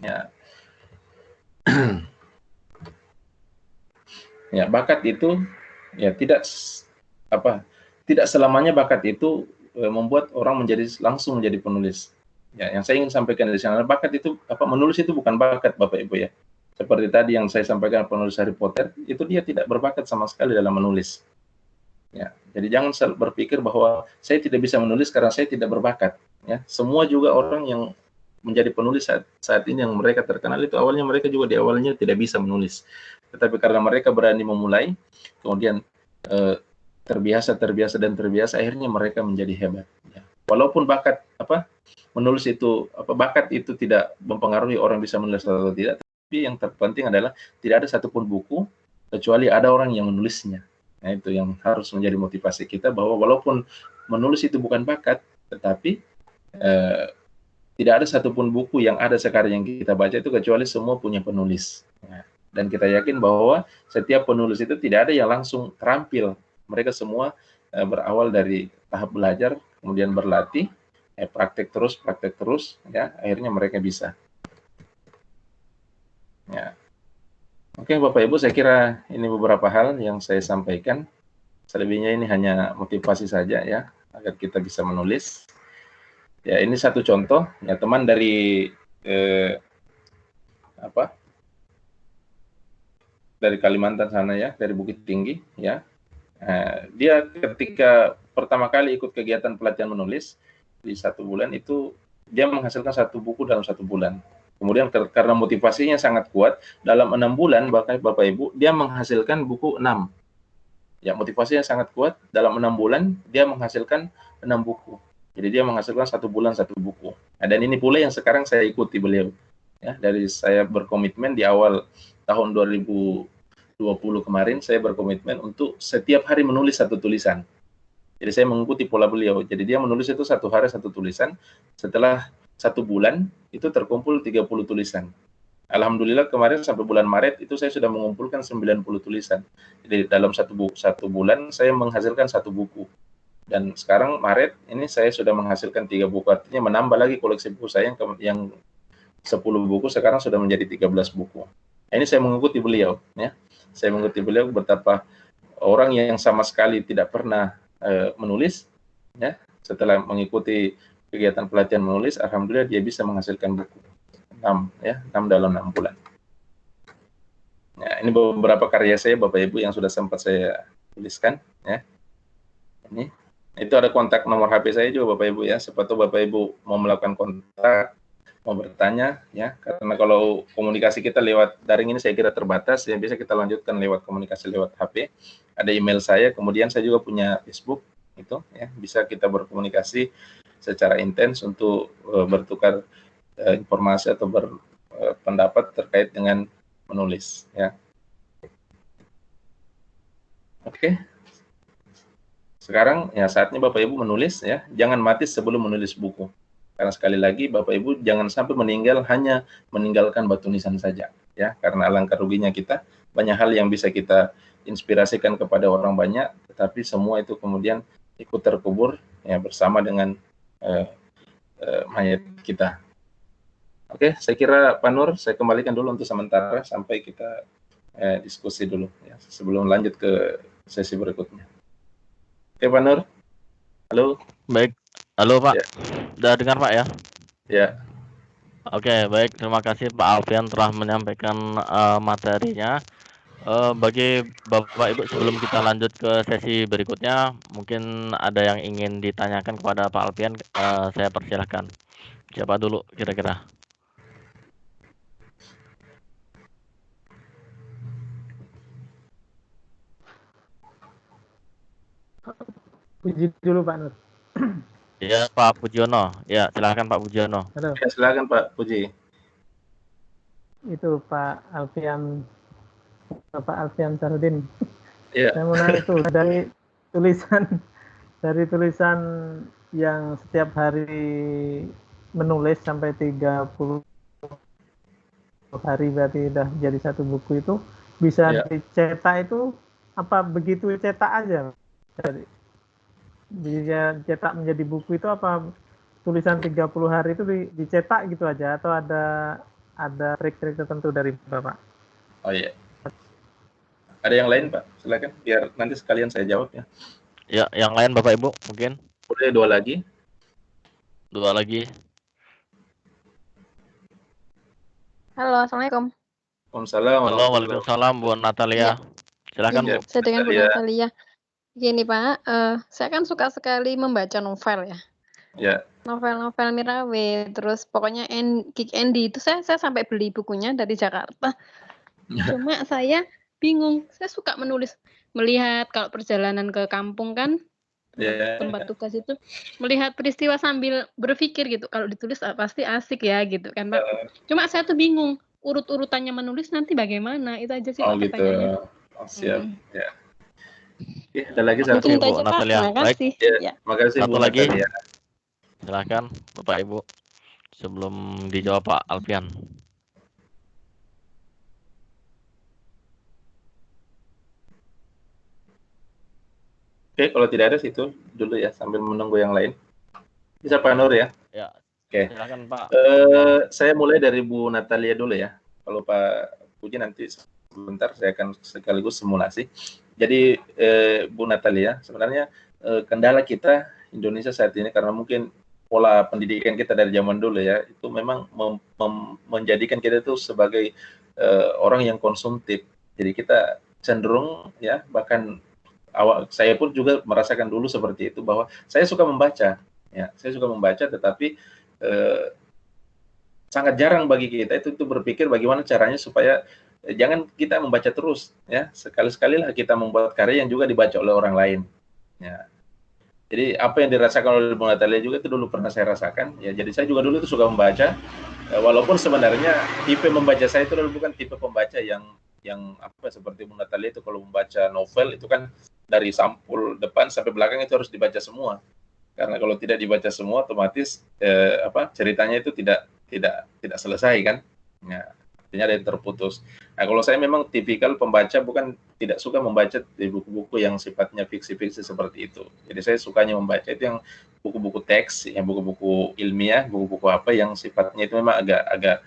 ya, ya. Bakat itu ya tidak selamanya bakat itu membuat orang langsung menjadi penulis. Ya, yang saya ingin sampaikan di sana, bakat itu menulis itu bukan bakat, Bapak Ibu ya. Seperti tadi yang saya sampaikan, penulis Harry Potter itu dia tidak berbakat sama sekali dalam menulis. Ya, jadi jangan berpikir bahwa saya tidak bisa menulis karena saya tidak berbakat. Ya, semua juga orang yang menjadi penulis saat ini yang mereka terkenal itu awalnya mereka juga di awalnya tidak bisa menulis, tetapi karena mereka berani memulai, kemudian terbiasa, akhirnya mereka menjadi hebat. Ya. Walaupun menulis itu bakat itu tidak mempengaruhi orang bisa menulis atau tidak, tapi yang terpenting adalah tidak ada satupun buku kecuali ada orang yang menulisnya. Nah, itu yang harus menjadi motivasi kita, bahwa walaupun menulis itu bukan bakat, tetapi tidak ada satupun buku yang ada sekarang yang kita baca itu kecuali semua punya penulis. Nah, dan kita yakin bahwa setiap penulis itu tidak ada yang langsung terampil. Mereka semua berawal dari tahap belajar, kemudian berlatih, praktek terus, ya, akhirnya mereka bisa. Ya. Oke, Bapak Ibu, saya kira ini beberapa hal yang saya sampaikan. Selebihnya ini hanya motivasi saja ya, agar kita bisa menulis. Ya, ini satu contoh ya, teman dari dari Kalimantan sana ya, dari Bukit Tinggi ya. Dia ketika pertama kali ikut kegiatan pelatihan menulis di 1 bulan itu dia menghasilkan 1 buku dalam 1 bulan. Kemudian karena motivasinya sangat kuat, dalam 6 bulan Bapak Ibu dia menghasilkan buku 6. Ya, motivasinya sangat kuat, dalam 6 bulan dia menghasilkan 6 buku. Jadi dia menghasilkan 1 bulan 1 buku. Nah, dan ini pula yang sekarang saya ikuti beliau. Ya, dari saya berkomitmen di awal tahun 2020 kemarin, saya berkomitmen untuk setiap hari menulis 1 tulisan. Jadi saya mengikuti pola beliau. Jadi dia menulis itu 1 hari 1 tulisan. Setelah 1 bulan itu terkumpul 30 tulisan. Alhamdulillah kemarin sampai bulan Maret itu saya sudah mengumpulkan 90 tulisan. Jadi dalam satu bulan saya menghasilkan 1 buku. Dan sekarang Maret ini saya sudah menghasilkan 3 buku. Artinya menambah lagi koleksi buku saya yang 10 buku sekarang sudah menjadi 13 buku. Nah, ini saya mengikuti beliau ya. Saya mengikuti beliau betapa orang yang sama sekali tidak pernah menulis ya, setelah mengikuti kegiatan pelatihan menulis, alhamdulillah dia bisa menghasilkan buku. 6 dalam 6 bulan. Nah, ini beberapa karya saya Bapak Ibu yang sudah sempat saya tuliskan ya. Ini itu ada kontak nomor HP saya juga Bapak Ibu ya. Siapa tahu Bapak Ibu mau melakukan kontak, mau bertanya ya. Karena kalau komunikasi kita lewat daring ini saya kira terbatas ya, bisa kita lanjutkan lewat komunikasi lewat HP. Ada email saya, kemudian saya juga punya Facebook itu ya. Bisa kita berkomunikasi secara intens untuk bertukar informasi atau berpendapat terkait dengan menulis ya. Oke. Sekarang ya saatnya Bapak Ibu menulis ya. Jangan mati sebelum menulis buku. Karena sekali lagi Bapak Ibu jangan sampai hanya meninggalkan batu nisan saja ya, karena alangkah ruginya kita. Banyak hal yang bisa kita inspirasikan kepada orang banyak, tetapi semua itu kemudian ikut terkubur ya bersama dengan mayat kita. Oke, saya kira Pak Nur, saya kembalikan dulu untuk sementara sampai kita diskusi dulu ya, sebelum lanjut ke sesi berikutnya. Oke, Pak Nur. Halo. Baik. Halo Pak. Ya. Udah dengar Pak ya? Ya. Oke, baik. Terima kasih Pak Alfian telah menyampaikan materinya. Bagi Bapak Ibu, sebelum kita lanjut ke sesi berikutnya, mungkin ada yang ingin ditanyakan kepada Pak Alfian, saya persilahkan. Siapa dulu kira-kira? Puji dulu Pak Nur. Ya, Pak Pujiono. Ya, silakan Pak Pujiono. Halo, Ya, silakan Pak Puji. itu Pak Alfian Sarudin. Iya. Saya mau nanya itu dari tulisan yang setiap hari menulis sampai 30 hari berarti udah jadi satu buku itu bisa Ya. dicetak itu apa begitu cetak aja? Jadi bisa cetak menjadi buku itu apa tulisan 30 hari itu dicetak gitu aja atau ada trik-trik tertentu dari Bapak? Oh iya. Ada yang lain Pak? Silakan biar nanti sekalian saya jawab ya. Ya, yang lain Bapak Ibu mungkin Boleh 2 lagi? 2 lagi. Halo, Assalamualaikum. Waalaikumsalam Halo, warahmatullahi Waalaikumsalam Bu Natalia. Silakan Iya. Bu. Saya dengan Bu Natalia. Natalia. Gini Pak, saya kan suka sekali membaca novel ya. Ya. Novel-novel Mirawe, terus pokoknya Kick Andy itu saya sampai beli bukunya dari Jakarta. Cuma saya bingung, saya suka menulis, melihat kalau perjalanan ke kampung kan, Ya. tempat tugas itu, melihat peristiwa sambil berpikir gitu, kalau ditulis pasti asik ya gitu kan Pak. Cuma saya tuh bingung, urut-urutannya menulis nanti bagaimana, itu aja sih Oh Pak gitu. pertanyaannya. Oh, siap. Hmm. Ya. Oke, ada lagi satu. Mungkin itu Bu aja Pak, Natalia. terima Baik. kasih. Ya. Ya. Makasih Satu Bu lagi. Natalia. Silakan Bapak Ibu. Sebelum dijawab Pak Alfian. Oke, kalau tidak ada situ dulu ya sambil menunggu yang lain. Bisa Pak Nur ya? Ya. Oke. Silakan Pak. Saya mulai dari Bu Natalia dulu ya. Kalau Pak Puji nanti sebentar saya akan sekaligus simulasi. Jadi Bu Natalia, sebenarnya kendala kita Indonesia saat ini karena mungkin pola pendidikan kita dari zaman dulu ya, itu memang menjadikan kita itu sebagai orang yang konsumtif. Jadi kita cenderung ya, bahkan saya pun juga merasakan dulu seperti itu, bahwa saya suka membaca ya, saya suka membaca tetapi sangat jarang bagi kita itu berpikir bagaimana caranya supaya jangan kita membaca terus ya, sekali-sekalilah kita membuat karya yang juga dibaca oleh orang lain ya. Jadi apa yang dirasakan oleh Bu Natalia juga itu dulu pernah saya rasakan ya. Jadi saya juga dulu itu suka membaca, walaupun sebenarnya tipe membaca saya itu dulu bukan tipe pembaca yang apa seperti Bu Natalia itu. Kalau membaca novel itu kan dari sampul depan sampai belakang itu harus dibaca semua, karena kalau tidak dibaca semua otomatis ceritanya itu tidak selesai kan ya, artinya ada yang terputus. Nah, kalau saya memang tipikal pembaca, bukan tidak suka membaca di buku-buku yang sifatnya fiksi-fiksi seperti itu. Jadi saya sukanya membaca itu yang buku-buku teks, yang buku-buku ilmiah, buku-buku apa yang sifatnya itu memang agak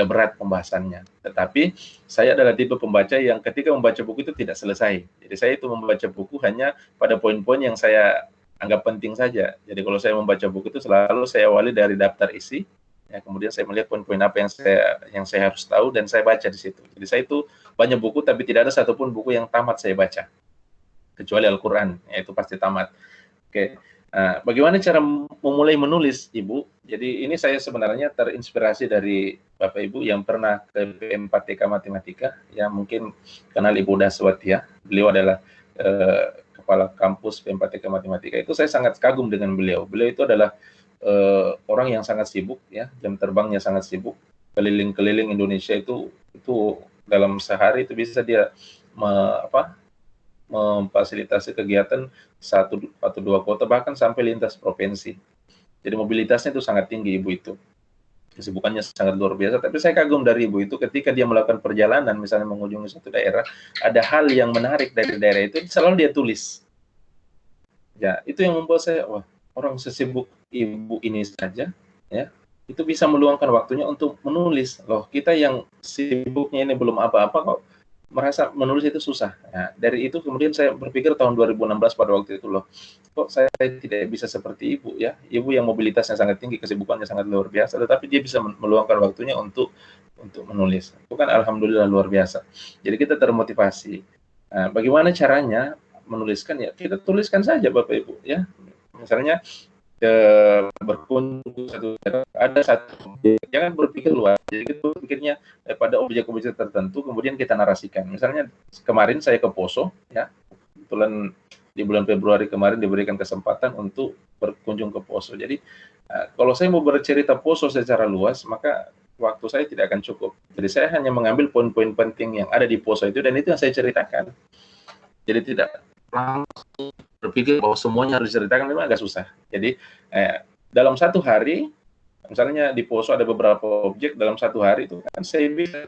berat pembahasannya. Tetapi saya adalah tipe pembaca yang ketika membaca buku itu tidak selesai. Jadi saya itu membaca buku hanya pada poin-poin yang saya anggap penting saja. Jadi kalau saya membaca buku itu selalu saya awali dari daftar isi, ya, kemudian saya melihat poin-poin apa yang saya harus tahu dan saya baca di situ. Jadi saya itu banyak buku tapi tidak ada satupun buku yang tamat saya baca, kecuali Al-Quran, yaitu pasti tamat. Oke. Nah, bagaimana cara memulai menulis, Ibu? Jadi ini saya sebenarnya terinspirasi dari Bapak Ibu yang pernah ke PM4TK Matematika, ya mungkin kenal Ibu Daswati ya. Beliau adalah kepala kampus PM4TK Matematika. Itu saya sangat kagum dengan beliau. Beliau itu adalah orang yang sangat sibuk ya, jam terbangnya sangat sibuk, keliling-keliling Indonesia itu dalam sehari itu bisa dia memfasilitasi kegiatan 1 atau 2 kota, bahkan sampai lintas provinsi. Jadi mobilitasnya itu sangat tinggi Ibu itu. Kesibukannya sangat luar biasa, tapi saya kagum dari Ibu itu ketika dia melakukan perjalanan, misalnya mengunjungi suatu daerah, ada hal yang menarik dari daerah itu selalu dia tulis. Ya, itu yang membuat saya, wah, orang sesibuk Ibu ini saja ya, itu bisa meluangkan waktunya untuk menulis. Loh, kita yang sibuknya ini belum apa-apa kok merasa menulis itu susah. Nah, dari itu kemudian saya berpikir tahun 2016 pada waktu itu, loh, kok saya tidak bisa seperti Ibu ya. Ibu yang mobilitasnya sangat tinggi, kesibukannya sangat luar biasa, tetapi dia bisa meluangkan waktunya untuk menulis. Itu kan alhamdulillah luar biasa. Jadi kita termotivasi. Nah, bagaimana caranya menuliskan ya? Kita tuliskan saja Bapak Ibu ya. Misalnya berkunjung ada satu, jangan berpikir luas, jadi kita pikirnya pada objek-objek tertentu kemudian kita narasikan. Misalnya kemarin saya ke Poso ya, kebetulan di bulan Februari kemarin diberikan kesempatan untuk berkunjung ke Poso. Jadi kalau saya mau bercerita Poso secara luas, maka waktu saya tidak akan cukup. Jadi saya hanya mengambil poin-poin penting yang ada di Poso itu, dan itu yang saya ceritakan. Jadi tidak langsung berpikir bahwa semuanya harus diceritakan, memang agak susah. Jadi dalam satu hari, misalnya di Poso ada beberapa objek, dalam satu hari itu kan saya bisa,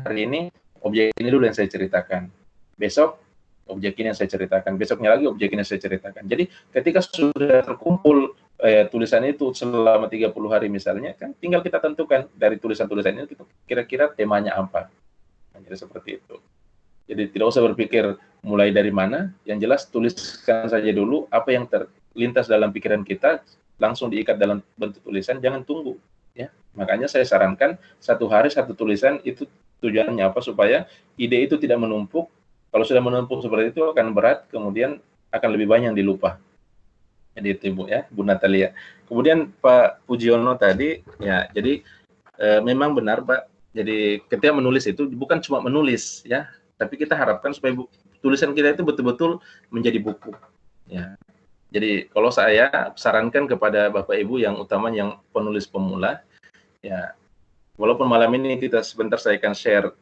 hari ini objek ini dulu yang saya ceritakan, besok objek ini yang saya ceritakan, besoknya lagi objek ini yang saya ceritakan. Jadi ketika sudah terkumpul tulisan itu selama 30 hari misalnya, kan tinggal kita tentukan dari tulisan-tulisan ini kira-kira temanya apa. Jadi seperti itu. Jadi tidak usah berpikir mulai dari mana, yang jelas tuliskan saja dulu apa yang terlintas dalam pikiran kita, langsung diikat dalam bentuk tulisan, jangan tunggu. Ya, makanya saya sarankan satu hari satu tulisan, itu tujuannya apa? Supaya ide itu tidak menumpuk. Kalau sudah menumpuk seperti itu akan berat, kemudian akan lebih banyak yang dilupa. Jadi itu Ibu ya, Bu Natalia. Kemudian Pak Pujiono tadi, ya jadi memang benar Pak. Jadi ketika menulis itu bukan cuma menulis ya, tapi kita harapkan supaya tulisan kita itu betul-betul menjadi buku. Ya. Jadi kalau saya sarankan kepada Bapak Ibu yang utamanya yang penulis pemula, ya walaupun malam ini kita sebentar saya akan share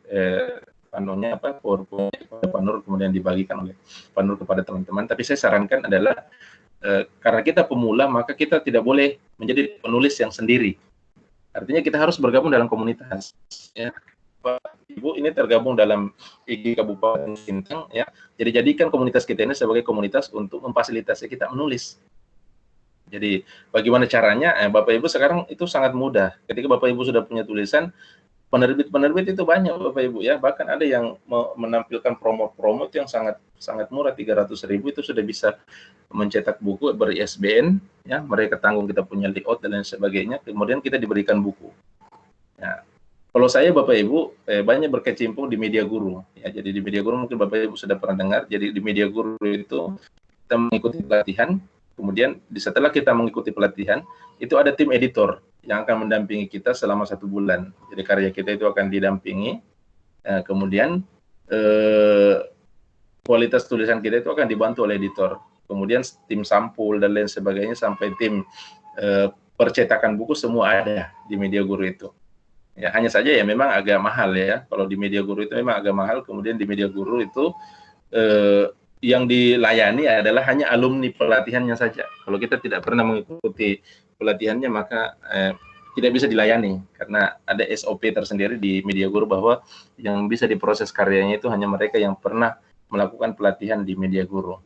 PowerPoint kepada Pak Nur, kemudian dibagikan oleh Pak Nur kepada teman-teman. Tapi saya sarankan adalah karena kita pemula, maka kita tidak boleh menjadi penulis yang sendiri. Artinya kita harus bergabung dalam komunitas. Ya. Pak Ibu ini tergabung dalam IG Kabupaten Sintang, ya. Jadi jadikan komunitas kita ini sebagai komunitas untuk memfasilitasi kita menulis. Jadi bagaimana caranya? Bapak Ibu sekarang itu sangat mudah. Ketika Bapak Ibu sudah punya tulisan, penerbit itu banyak Bapak Ibu ya, bahkan ada yang menampilkan promo itu yang sangat murah, 300.000 itu sudah bisa mencetak buku ber-ISBN ya, mereka tanggung, kita punya layout dan lain sebagainya, kemudian kita diberikan buku. Ya. Kalau saya Bapak Ibu banyak berkecimpung di Media Guru ya, jadi di Media Guru mungkin Bapak Ibu sudah pernah dengar. Jadi di Media Guru itu kita mengikuti pelatihan, kemudian setelah kita mengikuti pelatihan itu ada tim editor yang akan mendampingi kita selama 1 bulan. Jadi karya kita itu akan didampingi, kemudian kualitas tulisan kita itu akan dibantu oleh editor. Kemudian tim sampul dan lain sebagainya sampai tim percetakan buku semua ada di Media Guru itu. Ya hanya saja ya memang agak mahal ya. Kalau di Media Guru itu memang agak mahal. Kemudian di Media Guru itu yang dilayani adalah hanya alumni pelatihannya saja. Kalau kita tidak pernah mengikuti pelatihannya maka tidak bisa dilayani karena ada SOP tersendiri di Media Guru bahwa yang bisa diproses karyanya itu hanya mereka yang pernah melakukan pelatihan di Media Guru.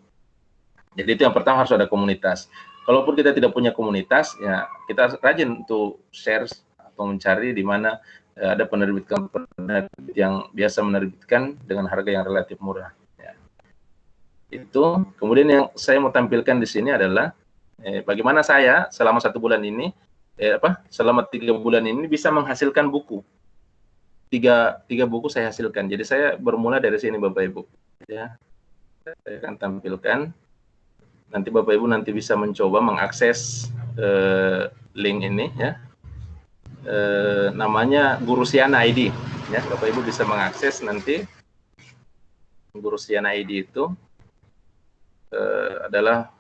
Jadi itu yang pertama, harus ada komunitas. Kalaupun kita tidak punya komunitas, ya kita rajin untuk share atau mencari di mana ada penerbit yang biasa menerbitkan dengan harga yang relatif murah. Ya. Itu. Kemudian yang saya mau tampilkan di sini adalah bagaimana saya selama 1 bulan ini, selama 3 bulan ini bisa menghasilkan buku. 3 buku saya hasilkan. Jadi saya bermula dari sini Bapak Ibu. Ya, saya akan tampilkan. Nanti Bapak Ibu nanti bisa mencoba mengakses link ini ya. Namanya Gurusiana ID ya. Bapak Ibu bisa mengakses nanti. Gurusiana ID itu adalah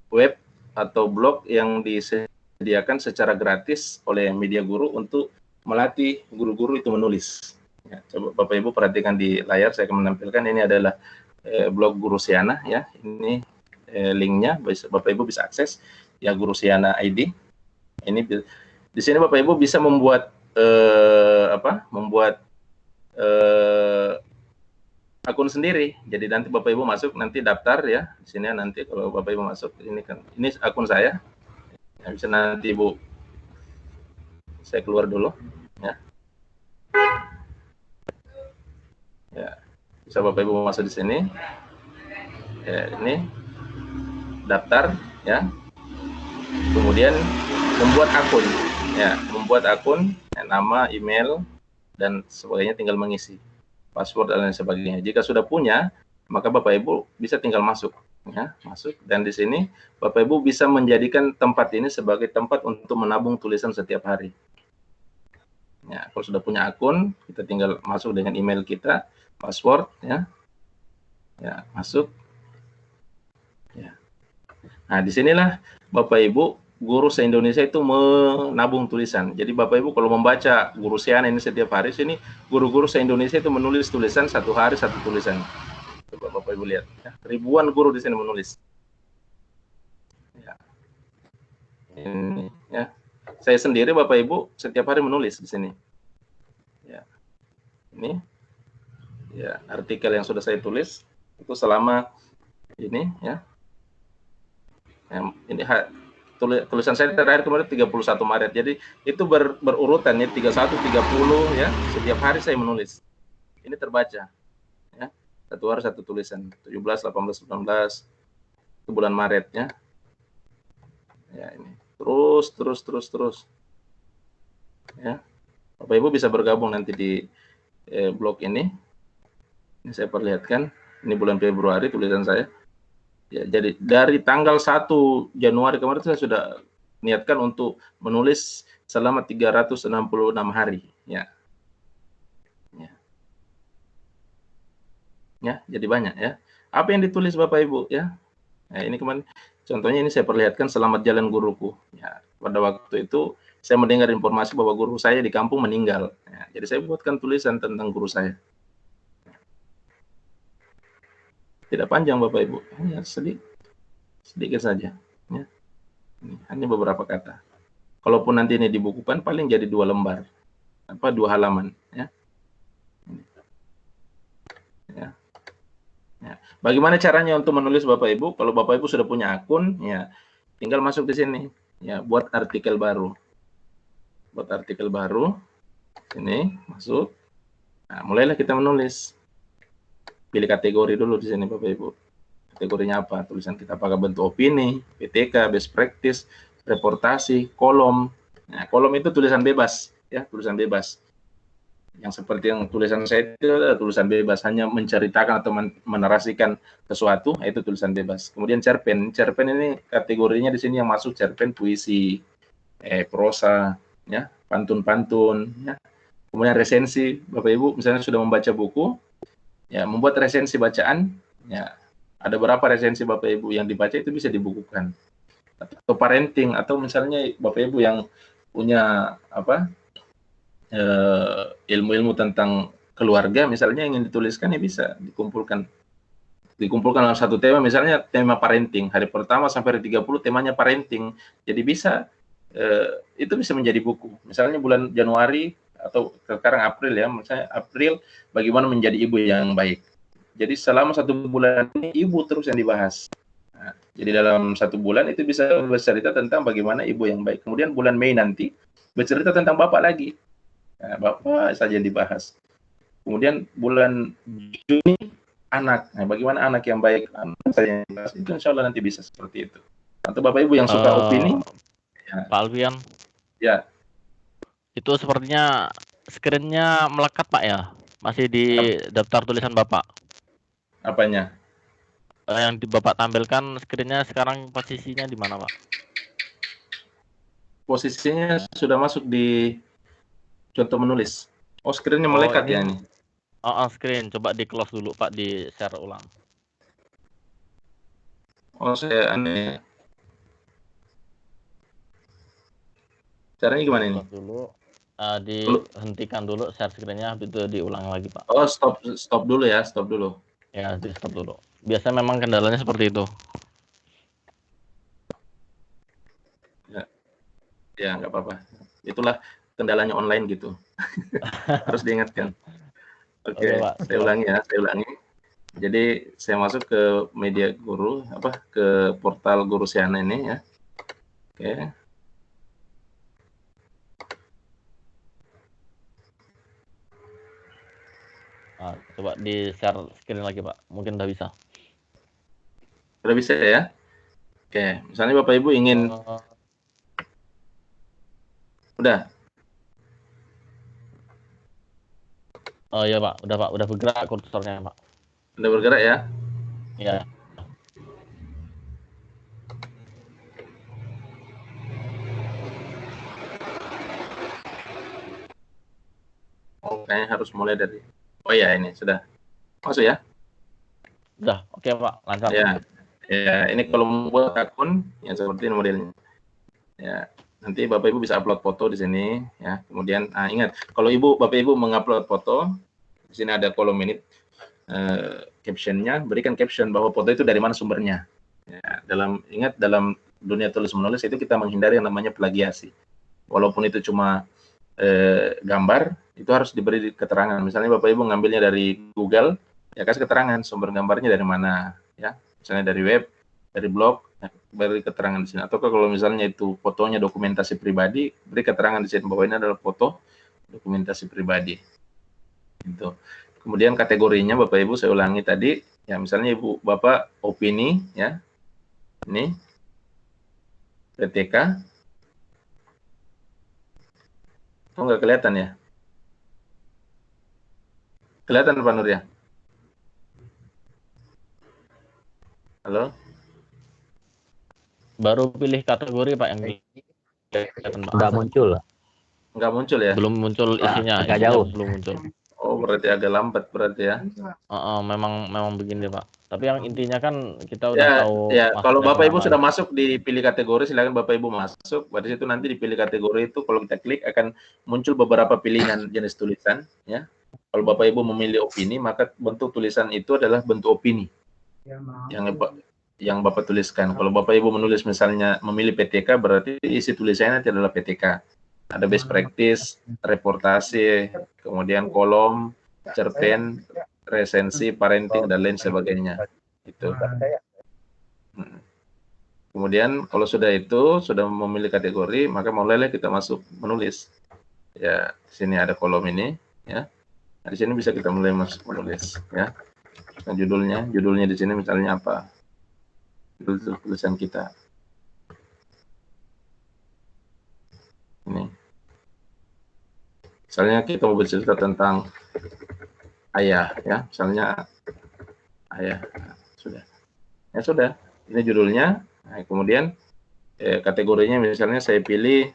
web atau blog yang disediakan secara gratis oleh Media Guru untuk melatih guru-guru itu menulis. Ya, coba Bapak Ibu perhatikan di layar, saya akan menampilkan. Ini adalah blog Gurusiana ya. Ini linknya, Bapak Ibu bisa akses ya, Gurusiana ID. Ini di sini Bapak Ibu bisa membuat akun sendiri. Jadi nanti Bapak Ibu masuk, nanti daftar ya. Di sini nanti kalau Bapak Ibu masuk, ini akun saya. Ya, bisa nanti Ibu, saya keluar dulu ya. Ya, bisa Bapak Ibu masuk di sini. Ya, ini daftar ya. Kemudian membuat akun ya, nama, email dan sebagainya, tinggal mengisi password dan lain sebagainya. Jika sudah punya, maka Bapak Ibu bisa tinggal masuk ya, dan di sini Bapak Ibu bisa menjadikan tempat ini sebagai tempat untuk menabung tulisan setiap hari. Ya, kalau sudah punya akun, kita tinggal masuk dengan email kita, password ya. Ya, masuk. Nah, disinilah Bapak Ibu guru se-Indonesia itu menabung tulisan. Jadi Bapak Ibu kalau membaca guru Siana ini setiap hari, sini guru-guru se-Indonesia itu menulis tulisan satu hari satu tulisan. Coba Bapak Ibu lihat, ya. Ribuan guru di sini menulis. Ya. Ini, ya. Saya sendiri Bapak Ibu setiap hari menulis di sini. Ya. Ini, ya artikel yang sudah saya tulis itu selama ini, ya. Ini tulisan saya terakhir kemarin 31 Maret. Jadi itu berurutan ya, 31, 30 ya. Setiap hari saya menulis. Ini terbaca. Ya. Satu hari satu tulisan. 17, 18, 19 itu bulan Maret ya. Ya ini. Terus. Ya. Bapak Ibu bisa bergabung nanti di blog ini. Ini saya perlihatkan. Ini bulan Februari tulisan saya. Ya, jadi dari tanggal 1 Januari kemarin saya sudah niatkan untuk menulis selama 366 hari. Ya. Ya, jadi banyak ya. Apa yang ditulis Bapak Ibu ya? Nah, ini kemarin contohnya ini saya perlihatkan selamat jalan guruku. Ya, pada waktu itu saya mendengar informasi bahwa guru saya di kampung meninggal. Ya, jadi saya buatkan tulisan tentang guru saya. Tidak panjang Bapak Ibu, hanya sedikit saja. Ya. Ini, hanya beberapa kata. Kalaupun nanti ini dibukukan, paling jadi 2 lembar, 2 halaman. Ya. Ya. Ya. Bagaimana caranya untuk menulis Bapak Ibu? Kalau Bapak Ibu sudah punya akun, ya tinggal masuk di sini, ya buat artikel baru. Buat artikel baru, ini masuk. Nah, mulailah kita menulis. Pilih kategori dulu di sini Bapak Ibu. Kategorinya apa? Tulisan kita apakah bentuk opini, PTK, best practice, reportasi, kolom. Nah, kolom itu tulisan bebas, ya, tulisan bebas. Yang seperti yang tulisan saya itu adalah tulisan bebas, hanya menceritakan atau menarasikan sesuatu, itu tulisan bebas. Kemudian cerpen. Cerpen ini kategorinya di sini yang masuk cerpen puisi, prosa, ya, pantun-pantun, ya. Kemudian resensi, Bapak Ibu misalnya sudah membaca buku, ya, membuat resensi bacaan, ya, ada berapa resensi Bapak Ibu yang dibaca itu bisa dibukukan. Atau parenting, atau misalnya Bapak Ibu yang punya ilmu-ilmu tentang keluarga, misalnya ingin dituliskan, ya bisa dikumpulkan dalam satu tema, misalnya tema parenting. Hari pertama sampai hari 30 temanya parenting. Jadi bisa itu bisa menjadi buku. Misalnya bulan Januari atau sekarang April ya, misalnya April bagaimana menjadi ibu yang baik. Jadi selama 1 bulan ini ibu terus yang dibahas. Nah, jadi dalam 1 bulan itu bisa bercerita tentang bagaimana ibu yang baik. Kemudian bulan Mei nanti bercerita tentang bapak lagi. Nah, bapak saja yang dibahas. Kemudian bulan Juni anak. Nah, bagaimana anak yang baik, anak saja yang dibahas. Itu insya Allah nanti bisa seperti itu. Atau Bapak Ibu yang suka opini. Ya. Pak Alfian. Ya. Itu sepertinya screen-nya melekat Pak ya? Masih di daftar tulisan Bapak? Apanya? Yang Bapak tampilkan screen-nya sekarang posisinya di mana Pak? Posisinya sudah masuk di contoh menulis. Oh, screen-nya melekat ini, ya ini? Screen. Coba di close dulu Pak, di share ulang. Oh, saya aneh. Caranya gimana ini? Dulu. Dihentikan dulu share screen-nya, habis itu diulang lagi Pak. Oh, stop dulu ya, stop dulu. Ya, di stop dulu. Biasanya memang kendalanya seperti itu. Ya, nggak apa-apa. Itulah kendalanya online gitu. Harus diingatkan. Oke, saya ulangi ya, saya ulangi. Jadi saya masuk ke media guru, ke portal Guru Siana ini ya. Oke. Nah, coba di share screen lagi Pak, mungkin udah bisa. Sudah bisa ya? Oke, misalnya Bapak Ibu ingin udah. Oh iya Pak, udah bergerak kursornya Pak. Udah bergerak ya? Iya. Oh, kayaknya harus mulai dari. Oh ya, ini sudah masuk ya? Udah, oke Pak, lancar. Ya, Ya, ini kalau membuat akun yang seperti ini modelnya. Ya, nanti Bapak Ibu bisa upload foto di sini ya. Kemudian ingat, kalau Bapak Ibu mengupload foto, di sini ada kolom ini captionnya, berikan caption bahwa foto itu dari mana sumbernya. Ya, ingat dalam dunia tulis menulis itu kita menghindari yang namanya plagiasi. Walaupun itu cuma gambar, itu harus diberi keterangan. Misalnya Bapak Ibu ngambilnya dari Google, ya kasih keterangan sumber gambarnya dari mana, ya. Misalnya dari web, dari blog, ya, beri keterangan di sini. Atau kalau misalnya itu fotonya dokumentasi pribadi, beri keterangan di sini bahwa ini adalah foto dokumentasi pribadi. Gitu. Kemudian kategorinya Bapak Ibu saya ulangi tadi, ya misalnya Ibu Bapak opini, ya. Ini PTK. Oh, nggak kelihatan ya? Kelihatan Pak Nur ya? Halo? Baru pilih kategori Pak yang kelihatan Pak. Nggak muncul. Nggak muncul ya? Belum muncul isinya. agak jauh. Belum muncul. Oh, berarti agak lambat berarti ya? Memang begini Pak. Tapi yang intinya kan kita udah tahu. Ya, kalau Bapak Ibu kenapa. sudah masuk di pilih kategori, silakan Bapak Ibu masuk. Pada situ nanti di pilih kategori itu kalau kita klik akan muncul beberapa pilihan jenis tulisan, ya. Kalau Bapak Ibu memilih opini, maka bentuk tulisan itu adalah bentuk opini yang Bapak tuliskan. Kalau Bapak Ibu menulis misalnya memilih PTK, berarti isi tulisannya nanti adalah PTK. Ada best practice, reportase, kemudian kolom, cerpen, resensi, parenting, dan lain sebagainya. Itu. Kemudian kalau sudah memilih kategori, maka mulailah kita masuk menulis. Ya, di sini ada kolom ini, ya. Nah, di sini bisa kita mulai masuk menulis, ya. Nah, judulnya di sini misalnya apa? Judul tulisan kita. Ini. Misalnya kita mau bercerita tentang ayah, ya. Misalnya ayah. Nah, sudah. Ya sudah. Ini judulnya. Nah, kemudian kategorinya misalnya saya pilih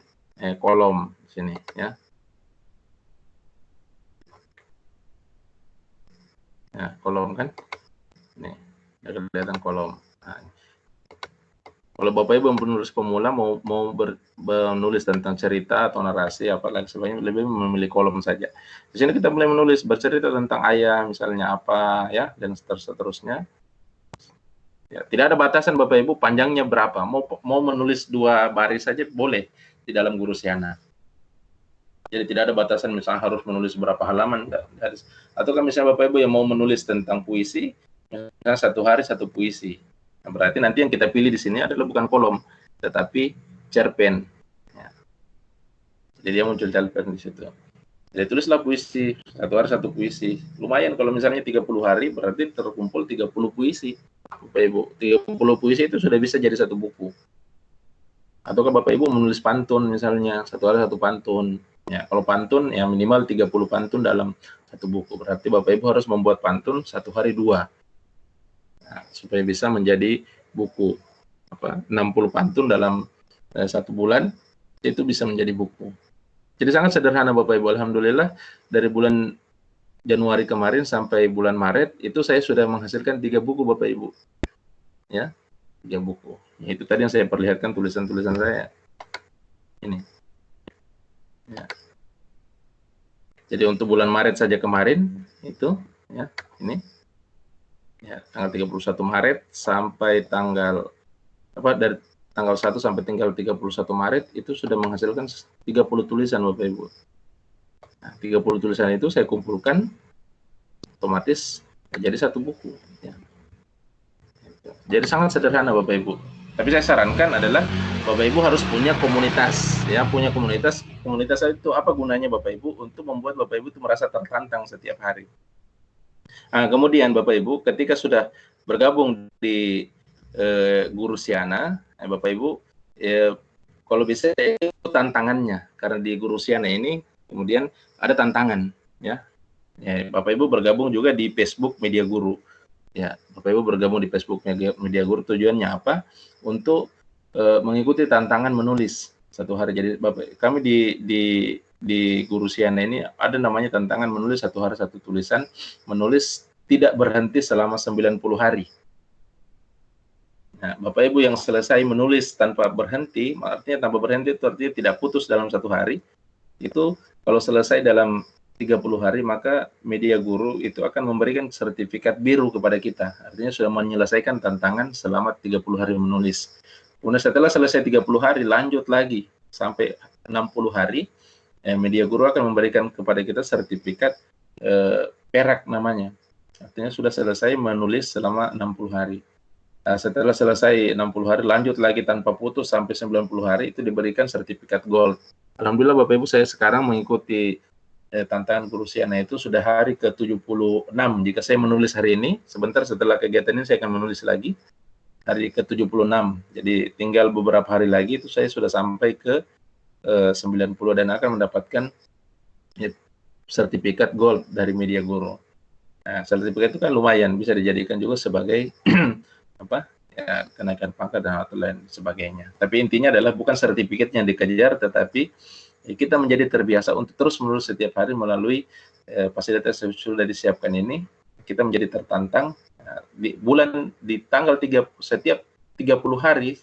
kolom di sini, ya. Nah, kolom kan. Nih, ada kelihatan kolom. Nah, kalau Bapak Ibu penulis pemula mau menulis tentang cerita atau narasi apalagi sebagainya, lebih memilih kolom saja. Di sini kita mulai menulis bercerita tentang ayah misalnya apa, ya, dan seterusnya. Ya, tidak ada batasan Bapak Ibu panjangnya berapa. Mau menulis 2 baris saja boleh di dalam Gurusiana. Jadi tidak ada batasan misalnya harus menulis berapa halaman. Atau kan misalnya Bapak Ibu yang mau menulis tentang puisi, misalnya 1 hari 1 puisi. Nah, berarti nanti yang kita pilih di sini adalah bukan kolom, tetapi cerpen. Ya. Jadi dia muncul cerpen di situ. Jadi tulislah puisi, 1 hari 1 puisi. Lumayan kalau misalnya 30 hari berarti terkumpul 30 puisi. Bapak Ibu, 30 puisi itu sudah bisa jadi 1 buku. Atau kan Bapak Ibu menulis pantun misalnya, 1 hari 1 pantun. Ya, kalau pantun ya minimal 30 pantun dalam 1 buku. Berarti Bapak Ibu harus membuat pantun 1 hari 2. Nah, supaya bisa menjadi buku 60 pantun dalam 1 bulan itu bisa menjadi buku. Jadi sangat sederhana Bapak Ibu. Alhamdulillah dari bulan Januari kemarin sampai bulan Maret itu saya sudah menghasilkan 3 buku Bapak Ibu. Ya, 3 buku. Ya, itu tadi yang saya perlihatkan tulisan-tulisan saya. Ini. Ya. Jadi untuk bulan Maret saja kemarin itu ya, ini. Ya, tanggal 31 Maret sampai dari tanggal 1 sampai tanggal 31 Maret itu sudah menghasilkan 30 tulisan Bapak Ibu. Nah, 30 tulisan itu saya kumpulkan otomatis menjadi 1 buku. Ya. Jadi sangat sederhana Bapak Ibu. Tapi saya sarankan adalah Bapak Ibu harus punya komunitas. Ya, punya komunitas. Komunitas itu apa gunanya Bapak Ibu? Untuk membuat Bapak Ibu itu merasa tertantang setiap hari. Nah, kemudian Bapak Ibu ketika sudah bergabung di Gurusiana, Bapak Ibu kalau bisa itu tantangannya karena di Gurusiana ini kemudian ada tantangan, ya. Ya, Bapak Ibu bergabung juga di Facebook Media Guru. Ya, Bapak Ibu bergabung di Facebook Media Guru tujuannya apa? Untuk mengikuti tantangan menulis 1 hari. Jadi Bapak kami di Gurusiana ini ada namanya tantangan menulis 1 hari 1 tulisan, menulis tidak berhenti selama 90 hari. Nah, Bapak Ibu yang selesai menulis tanpa berhenti, artinya tanpa berhenti itu artinya tidak putus dalam 1 hari, itu kalau selesai dalam 30 hari, maka media guru itu akan memberikan sertifikat biru kepada kita. Artinya sudah menyelesaikan tantangan selama 30 hari menulis. Kemudian setelah selesai 30 hari, lanjut lagi sampai 60 hari, media guru akan memberikan kepada kita sertifikat perak namanya. Artinya sudah selesai menulis selama 60 hari. Nah, setelah selesai 60 hari, lanjut lagi tanpa putus sampai 90 hari, itu diberikan sertifikat gold. Alhamdulillah Bapak Ibu, saya sekarang mengikuti tantangan Guru Siana itu sudah hari ke-76. Jika saya menulis hari ini, sebentar setelah kegiatan ini saya akan menulis lagi, hari ke-76. Jadi tinggal beberapa hari lagi itu saya sudah sampai ke 90 dan akan mendapatkan sertifikat gold dari media guru. Nah, sertifikat itu kan lumayan, bisa dijadikan juga sebagai kenaikan pangkat dan hal lain sebagainya. Tapi intinya adalah bukan sertifikat yang dikejar, tetapi kita menjadi terbiasa untuk terus menerus setiap hari melalui fasilitas yang sudah disiapkan ini. Kita menjadi tertantang di tanggal 3 setiap 30 hari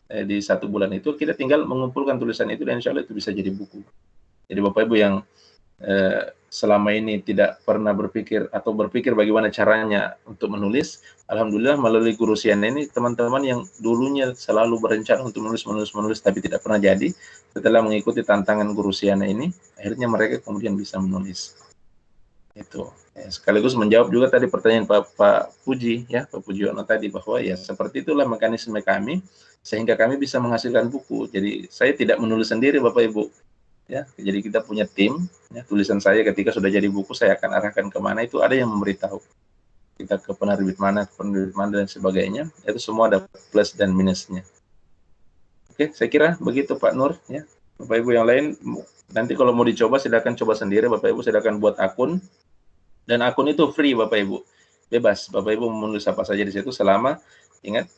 di 1 bulan itu kita tinggal mengumpulkan tulisan itu dan insya Allah itu bisa jadi buku. Jadi Bapak Ibu yang selama ini tidak pernah berpikir bagaimana caranya untuk menulis, alhamdulillah melalui Guru Siana ini teman-teman yang dulunya selalu berencana untuk menulis tapi tidak pernah jadi, setelah mengikuti tantangan Guru Siana ini, akhirnya mereka kemudian bisa menulis. Itu sekaligus menjawab juga tadi pertanyaan Pak Puji ya, Pak Pujiono tadi, bahwa ya seperti itulah mekanisme kami sehingga kami bisa menghasilkan buku. Jadi saya tidak menulis sendiri Bapak Ibu. Ya, jadi kita punya tim, ya, tulisan saya ketika sudah jadi buku, saya akan arahkan kemana, itu ada yang memberitahu. Kita ke penerbit mana, dan sebagainya, itu semua ada plus dan minusnya. Oke, saya kira begitu Pak Nur. Ya. Bapak Ibu yang lain, nanti kalau mau dicoba, silakan coba sendiri, Bapak Ibu, silakan buat akun. Dan akun itu free, Bapak Ibu. Bebas, Bapak Ibu menulis apa saja di situ, selama, ingat,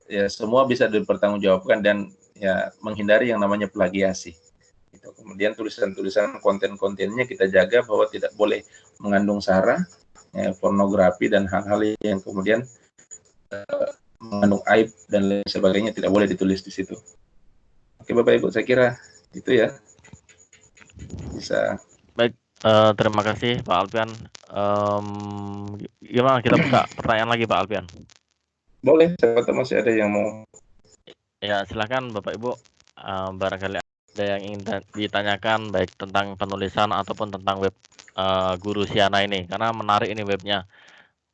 ya semua bisa dipertanggungjawabkan dan ya menghindari yang namanya plagiasi. Kemudian tulisan-tulisan konten-kontennya kita jaga bahwa tidak boleh mengandung sara, pornografi dan hal-hal yang kemudian mengandung aib dan lain sebagainya tidak boleh ditulis di situ. Oke Bapak Ibu, saya kira itu ya. Bisa. Baik, terima kasih Pak Alfian. Gimana kita buka pertanyaan lagi Pak Alfian? Boleh, siapa tahu masih ada yang mau. Ya silakan Bapak Ibu, barangkali ada yang ingin ditanyakan baik tentang penulisan ataupun tentang web Guru Siana ini, karena menarik ini webnya,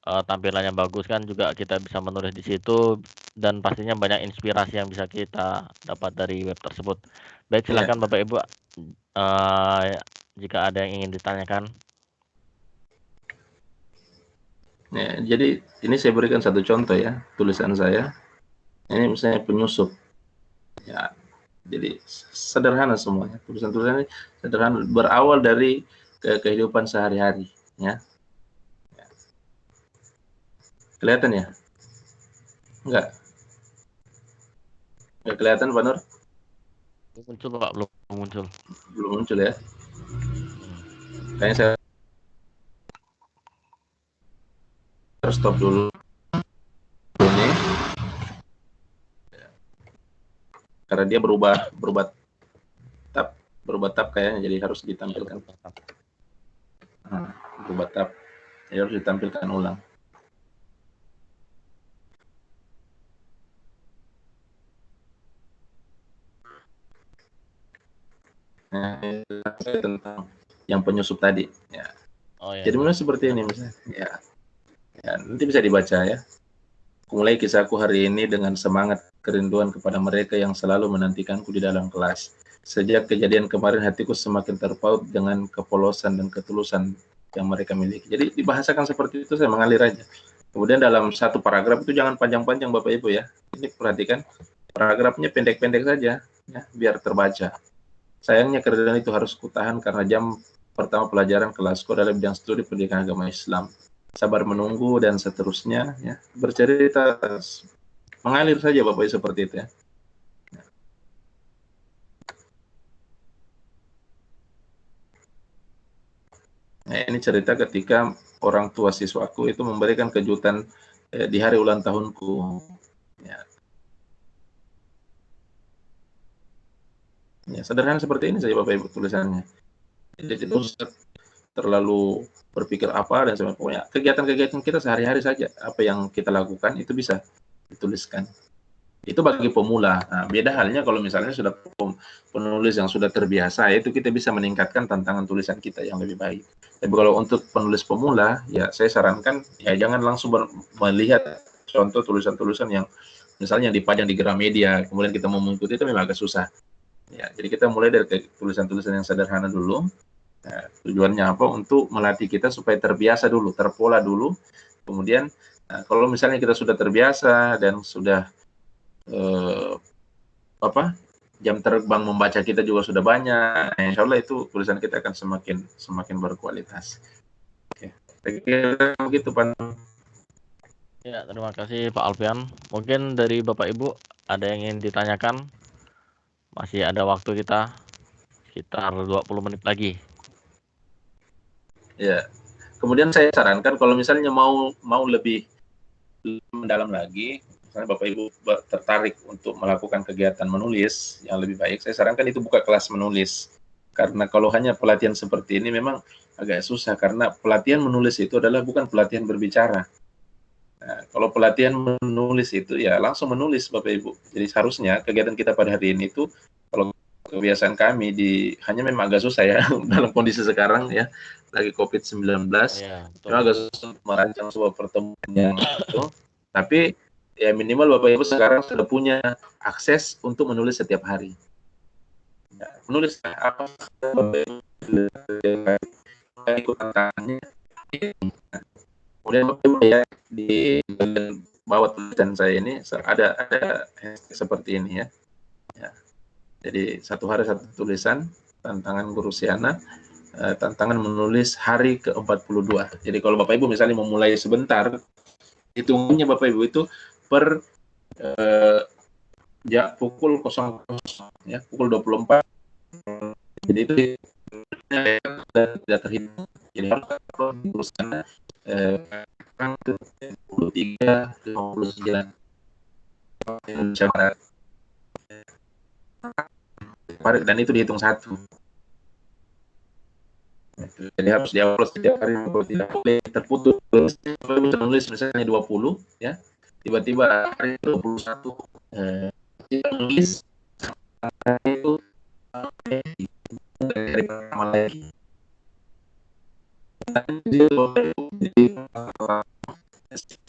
tampilannya bagus kan, juga kita bisa menulis di situ dan pastinya banyak inspirasi yang bisa kita dapat dari web tersebut. Baik, silakan Bapak Ibu, jika ada yang ingin ditanyakan. Ya, jadi ini saya berikan satu contoh ya, tulisan saya. Ini misalnya penyusup. Ya, jadi sederhana semuanya, tulisan-tulisan ini sederhana, berawal dari kehidupan sehari-hari ya. Kelihatan ya? Enggak kelihatan Pak Nur? Muncul Pak, belum muncul. Belum muncul ya. Kayaknya saya harus stop dulu ini karena dia berubah tab kayaknya, jadi harus ditampilkan. Berubah tab, jadi harus ditampilkan ulang. Tentang yang penyusup tadi ya. Oh, ya. Jadi memang seperti ini misalnya ya, nanti bisa dibaca ya. Mulai kisahku hari ini dengan semangat kerinduan kepada mereka yang selalu menantikanku di dalam kelas. Sejak kejadian kemarin hatiku semakin terpaut dengan kepolosan dan ketulusan yang mereka miliki. Jadi dibahasakan seperti itu, saya mengalir aja. Kemudian dalam satu paragraf itu jangan panjang-panjang Bapak Ibu ya. Ini perhatikan, paragrafnya pendek-pendek saja ya, biar terbaca. Sayangnya kerjaan itu harus kutahan karena jam pertama pelajaran kelasku adalah bidang studi pendidikan agama Islam. Sabar menunggu dan seterusnya ya, bercerita, mengalir saja Bapak Ibu seperti itu ya. Nah, ini cerita ketika orang tua siswaku itu memberikan kejutan di hari ulang tahunku. Ya, sederhana seperti ini saja Bapak Ibu tulisannya. Jadi tidak usah terlalu berpikir apa dan sebagainya. Pokoknya kegiatan-kegiatan kita sehari-hari saja, apa yang kita lakukan itu bisa dituliskan. Itu bagi pemula. Nah, beda halnya kalau misalnya sudah penulis yang sudah terbiasa, itu kita bisa meningkatkan tantangan tulisan kita yang lebih baik. Tapi kalau untuk penulis pemula, ya saya sarankan ya jangan langsung melihat contoh tulisan-tulisan yang misalnya dipajang di Gramedia, kemudian kita mau mengikuti itu memang agak susah. Ya, jadi kita mulai dari tulisan-tulisan yang sederhana dulu. Nah, tujuannya apa? Untuk melatih kita supaya terbiasa dulu, terpola dulu. Kemudian, kalau misalnya kita sudah terbiasa dan sudah jam terbang membaca kita juga sudah banyak, insya Allah itu tulisan kita akan semakin berkualitas. Oke, begitu Pak. Ya, terima kasih Pak Alfian. Mungkin dari Bapak Ibu ada yang ingin ditanyakan? Masih ada waktu kita sekitar 20 menit lagi. Ya, kemudian saya sarankan kalau misalnya mau lebih mendalam lagi, misalnya Bapak Ibu tertarik untuk melakukan kegiatan menulis yang lebih baik, saya sarankan itu buka kelas menulis. Karena kalau hanya pelatihan seperti ini memang agak susah, karena pelatihan menulis itu adalah bukan pelatihan berbicara. Nah, kalau pelatihan menulis itu ya langsung menulis Bapak Ibu. Jadi seharusnya kegiatan kita pada hari ini itu, kalau kebiasaan kami hanya memang agak susah ya dalam kondisi sekarang ya, lagi COVID-19, Ya, memang agak susah merancang sebuah pertemuan yang itu. Tapi ya minimal Bapak Ibu sekarang sudah punya akses untuk menulis setiap hari. Ya, menulis apa ikut tantangannya. Kemudian ya di bagian bawah tulisan saya ini ada seperti ini ya. Ya. Jadi satu hari satu tulisan, tantangan Guru Siana, tantangan menulis hari ke-42. Jadi kalau Bapak Ibu misalnya memulai sebentar, hitungannya Bapak Ibu itu per pukul 00 ya, pukul 24. Jadi itu tidak terhitung. Jadi kalau di Guru Siana 53, 59 Indonesia Barat. Dan itu dihitung satu. Jadi harus diupload setiap hari, tidak boleh terputus. Kalau bisa nulis misalnya 20 ya, tiba-tiba hari 21 nulis itu dari pertama lagi.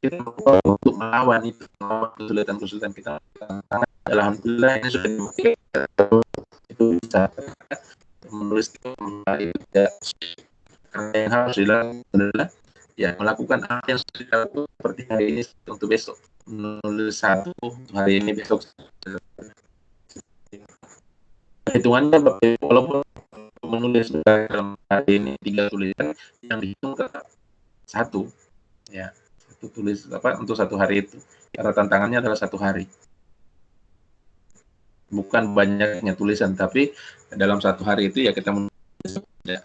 Kita untuk melawan itu, kesulitan-kesulitan kita. Alhamdulillah ini sudah itu bisa menulis tidak. Karena yang harus dilakukan adalah ya melakukan apa yang sudah dilakukan seperti hari ini untuk besok, menulis satu hari ini, besok hitungannya walaupun menulis dalam hari ini 3 tulisan, yang dihitung tetap satu ya, satu tulis untuk satu hari itu, karena tantangannya adalah satu hari, bukan banyaknya tulisan, tapi dalam satu hari itu ya kita menulis ya.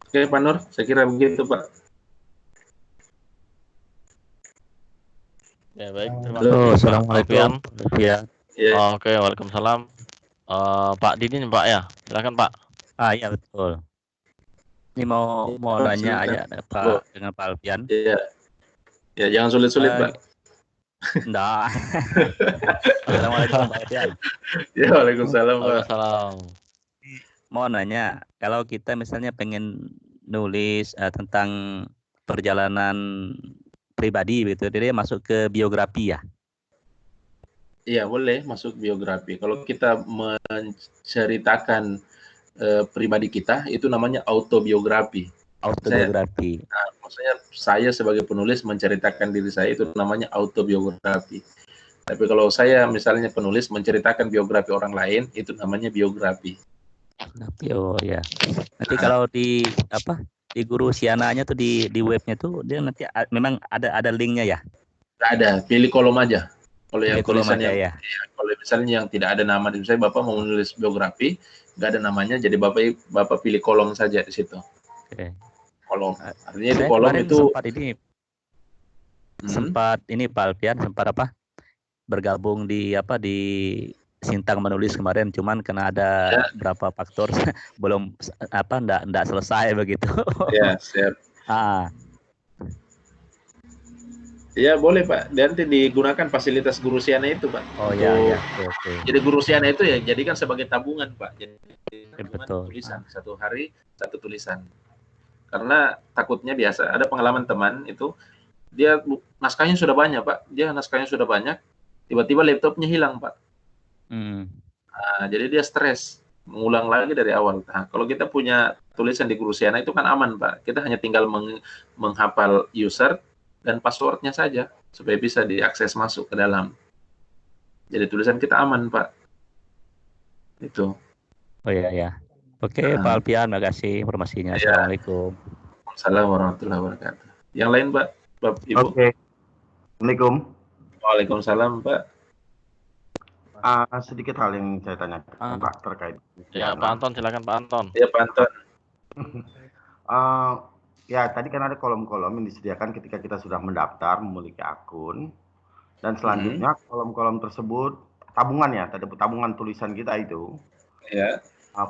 Oke Pak Nur, saya kira begitu Pak. Ya baik, terima Halo, kasih Pak assalamualaikum. Alfian. Ya. Oke, waalaikumsalam. Pak Didin Pak ya, silakan Pak. Iya betul. Ini mau nanya aja Pak dengan Pak Alfian. Iya. Ya jangan sulit-sulit Pak. Enggak. Assalamualaikum Pak Alfian. Ya waalaikumsalam Pak. Waalaikumsalam. Mau nanya, kalau kita misalnya pengen nulis tentang perjalanan pribadi gitu, jadi masuk ke biografi ya? Iya boleh masuk biografi. Kalau kita menceritakan pribadi kita, itu namanya autobiografi. Autobiografi. Maksudnya saya sebagai penulis menceritakan diri saya, itu namanya autobiografi. Tapi kalau saya misalnya penulis menceritakan biografi orang lain, itu namanya biografi. Oh ya. Nanti kalau di Guru Siananya tuh di webnya tuh dia nanti memang ada linknya ya? Nggak ada, pilih kolom aja. Kalau yang tulisannya ya. Kalau misalnya yang tidak ada nama, misalnya Bapak mau menulis biografi, nggak ada namanya, jadi Bapak pilih kolom saja di situ. Oke. Kolom. Artinya di kolom itu sempat ini Pak Alfian sempat bergabung di Sintang menulis kemarin, cuman karena ada beberapa faktor belum enggak selesai begitu. Ya, siap. Ya boleh Pak, nanti digunakan fasilitas Guru Siana itu Pak. Oh ya, oke. Jadi Guru Siana itu ya jadikan sebagai tabungan Pak. Jadi tabungan Betul. tulisan, 1 hari 1 tulisan. Karena takutnya biasa, ada pengalaman teman itu, dia naskahnya sudah banyak Pak, tiba-tiba laptopnya hilang Pak. Nah, jadi dia stres, mengulang lagi dari awal. Nah, kalau kita punya tulisan di Guru Siana itu kan aman Pak, kita hanya tinggal menghafal user dan passwordnya saja supaya bisa diakses masuk ke dalam. Jadi tulisan kita aman Pak. Itu. Oh ya. Oke, Pak Alfian, makasih informasinya. Ya. Assalamualaikum. Assalamualaikum warahmatullahi wabarakatuh. Yang lain Pak, Bapak Ibu. Oke. Assalamualaikum. Waalaikumsalam Pak. Sedikit hal yang saya tanyakan Pak terkait. Ya, Pak Anton, silakan Pak Anton. Ya Pak Anton. Ya, tadi kan ada kolom-kolom yang disediakan ketika kita sudah mendaftar memiliki akun, dan selanjutnya kolom-kolom tersebut tabungan tabungan tulisan kita itu. Ya.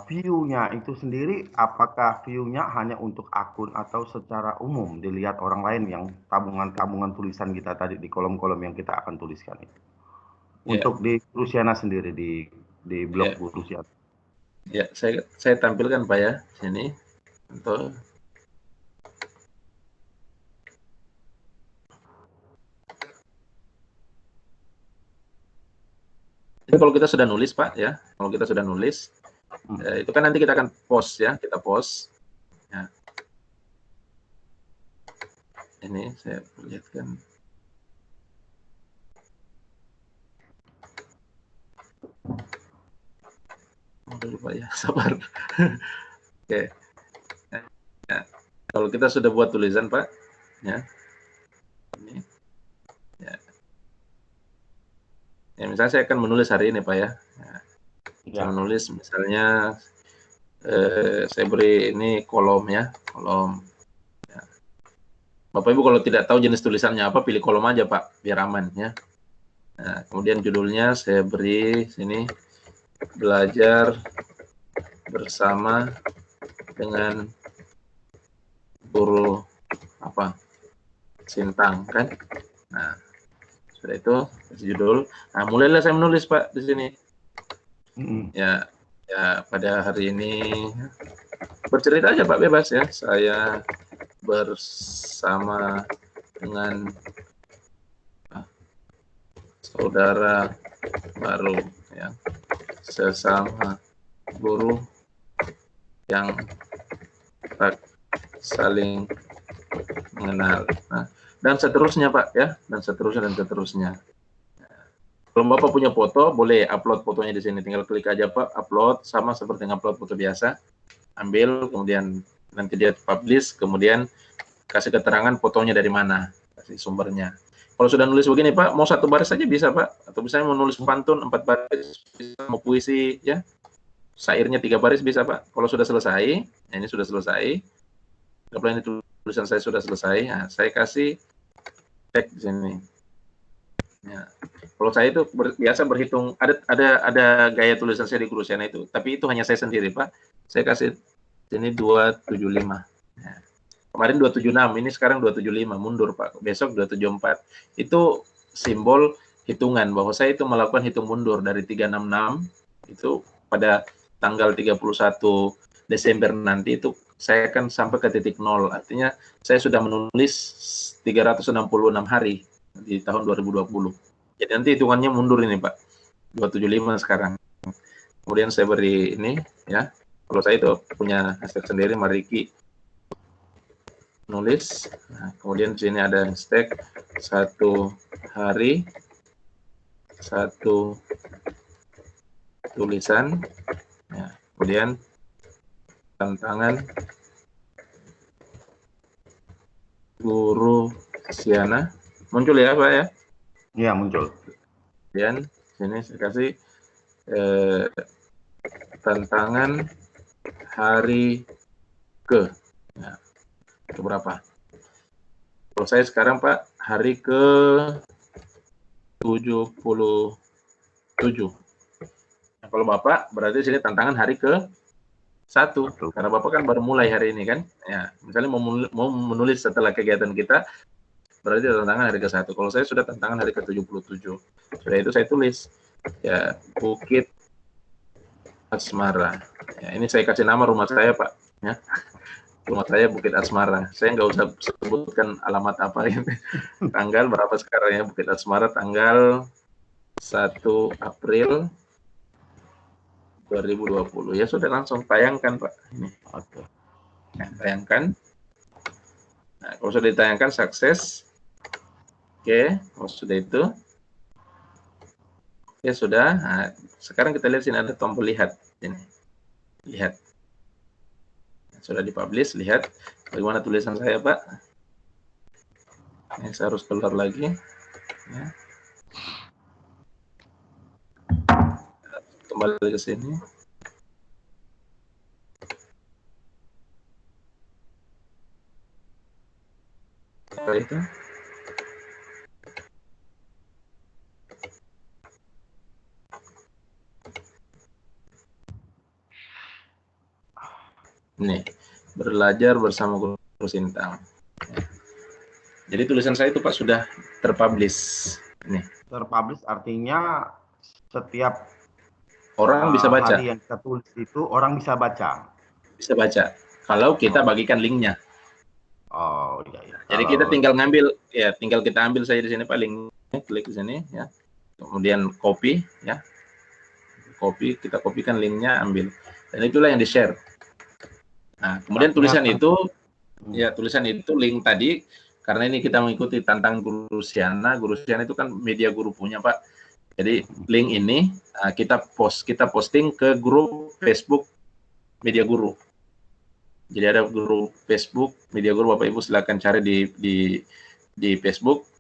View-nya itu sendiri, apakah view-nya hanya untuk akun atau secara umum dilihat orang lain yang tabungan tulisan kita tadi di kolom-kolom yang kita akan tuliskan itu? Untuk di Rusiana sendiri, di blog Rusiana. Ya, saya tampilkan Pak ya sini untuk ini kalau kita sudah nulis Pak ya, itu kan nanti kita akan post ya, kita post. Ya. Ini saya perlihatkan. Dulu Pak ya, sabar. Oke. Ya. Kalau kita sudah buat tulisan Pak, ya. Ini. Ya, misalnya saya akan menulis hari ini Pak ya. Saya menulis misalnya saya beri ini kolom ya, kolom. Ya. Bapak Ibu kalau tidak tahu jenis tulisannya apa, pilih kolom aja Pak, biar aman ya. Nah, kemudian judulnya saya beri sini, belajar bersama dengan guru Sintang kan. Nah, sudah itu judul. Nah, mulailah saya menulis Pak di sini. Ya pada hari ini bercerita aja Pak, bebas ya. Saya bersama dengan saudara baru ya, sesama guru yang saling mengenal. Nah, dan seterusnya Pak ya, dan seterusnya. Kalau Bapak punya foto, boleh upload fotonya di sini. Tinggal klik aja Pak, upload, sama seperti ngupload foto biasa. Ambil, kemudian nanti dia publish, kemudian kasih keterangan fotonya dari mana, kasih sumbernya. Kalau sudah nulis begini Pak, mau 1 baris saja bisa Pak, atau misalnya mau nulis pantun 4 baris, bisa, mau puisi ya, syairnya 3 baris bisa Pak. Kalau sudah selesai, ini sudah selesai. Kalau ini tulisan saya sudah selesai, nah, saya kasih tag di sini. Ya. Kalau saya itu biasa berhitung, ada gaya tulisan saya di Guru Siana itu, tapi itu hanya saya sendiri Pak. Saya kasih sini 275. Ya. Kemarin 276, ini sekarang 275, mundur Pak. Besok 274. Itu simbol hitungan bahwa saya itu melakukan hitung mundur dari 366 itu pada tanggal 31 Desember nanti itu saya akan sampai ke titik 0. Artinya saya sudah menulis 366 hari di tahun 2020. Jadi nanti hitungannya mundur ini Pak. 275 sekarang. Kemudian saya beri ini ya. Kalau saya itu punya hashtag sendiri, Mariki nulis. Nah, kemudian di sini ada hashtag 1 hari 1 tulisan. Ya, kemudian tantangan Guru Siana. Muncul ya Pak ya? Iya, muncul. Kemudian sini saya kasih tantangan hari ke. Ya, itu berapa? Kalau saya sekarang Pak, hari ke 77. Nah, kalau Bapak berarti sini tantangan hari ke-1 karena Bapak kan baru mulai hari ini kan. Ya, misalnya mau menulis setelah kegiatan kita berarti tantangan hari ke-1. Kalau saya sudah tantangan hari ke-77. Sudah itu saya tulis ya Bukit Asmara. Ya, ini saya kasih nama rumah saya, Pak. Ya. Rumah saya Bukit Asmara. Saya nggak usah sebutkan alamat apa ini. Tanggal berapa sekarang ya Bukit Asmara, tanggal 1 April 2020. Ya sudah langsung tayangkan, Pak. Ini. Oke. Nah, tayangkan. Nah, kalau sudah ditayangkan sukses. Oke, kalau sudah itu. Ya sudah. Nah, sekarang kita lihat sini ada tombol lihat. Ini. Lihat. Sudah dipublish, lihat bagaimana tulisan saya, Pak. Ini saya harus keluar lagi. Ya. Kembali ke sini. Seperti itu. Nih, belajar bersama Guru Sintang. Jadi tulisan saya itu Pak sudah terpublish. Nih. Terpublish artinya setiap orang bisa baca. Hari yang kita tulis itu orang bisa baca. Bisa baca. Kalau kita bagikan linknya. Oh iya iya. Jadi kita tinggal ngambil ya, tinggal kita ambil saya di sini Pak linknya, klik di sini ya. Kemudian copy ya. Copy, kita kopikan linknya, ambil. Dan itulah yang di-share. Nah, kemudian tulisan itu ya tulisan itu link tadi karena ini kita mengikuti tantangan Guru Siana. Guru Siana itu kan media guru punya, Pak. Jadi link ini kita posting ke grup Facebook Media Guru. Jadi ada grup Facebook Media Guru, Bapak Ibu silakan cari di Facebook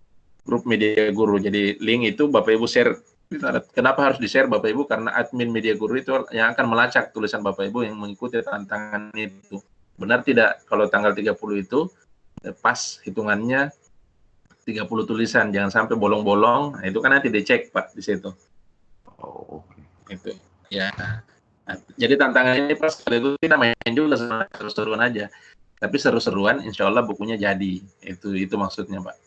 grup Media Guru. Jadi link itu Bapak Ibu share. Kenapa harus di-share Bapak Ibu? Karena admin Media Guru itu yang akan melacak tulisan Bapak Ibu yang mengikuti tantangan itu. Benar tidak kalau tanggal 30 itu pas hitungannya 30 tulisan, jangan sampai bolong-bolong. Nah, itu kan nanti dicek Pak di situ. Oh, oke. Itu ya. Nah, jadi tantangannya pas itu kita main juga seru-seruan aja. Tapi seru-seruan insya Allah bukunya jadi. Itu maksudnya Pak.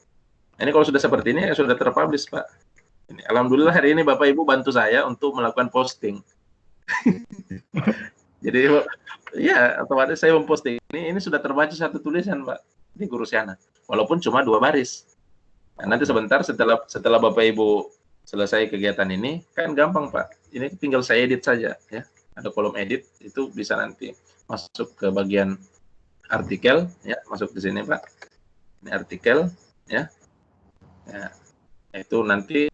Ini kalau sudah seperti ini ya sudah terpublish Pak. Ini, alhamdulillah hari ini Bapak Ibu bantu saya untuk melakukan posting. Jadi ya otomatis saya memposting ini sudah terbaca satu tulisan Pak di Guru Siana. Walaupun cuma 2 baris. Nah, nanti sebentar setelah Bapak Ibu selesai kegiatan ini kan gampang Pak. Ini tinggal saya edit saja ya. Ada kolom edit itu bisa nanti masuk ke bagian artikel ya, masuk di sini Pak. Ini artikel ya. Ya. Itu nanti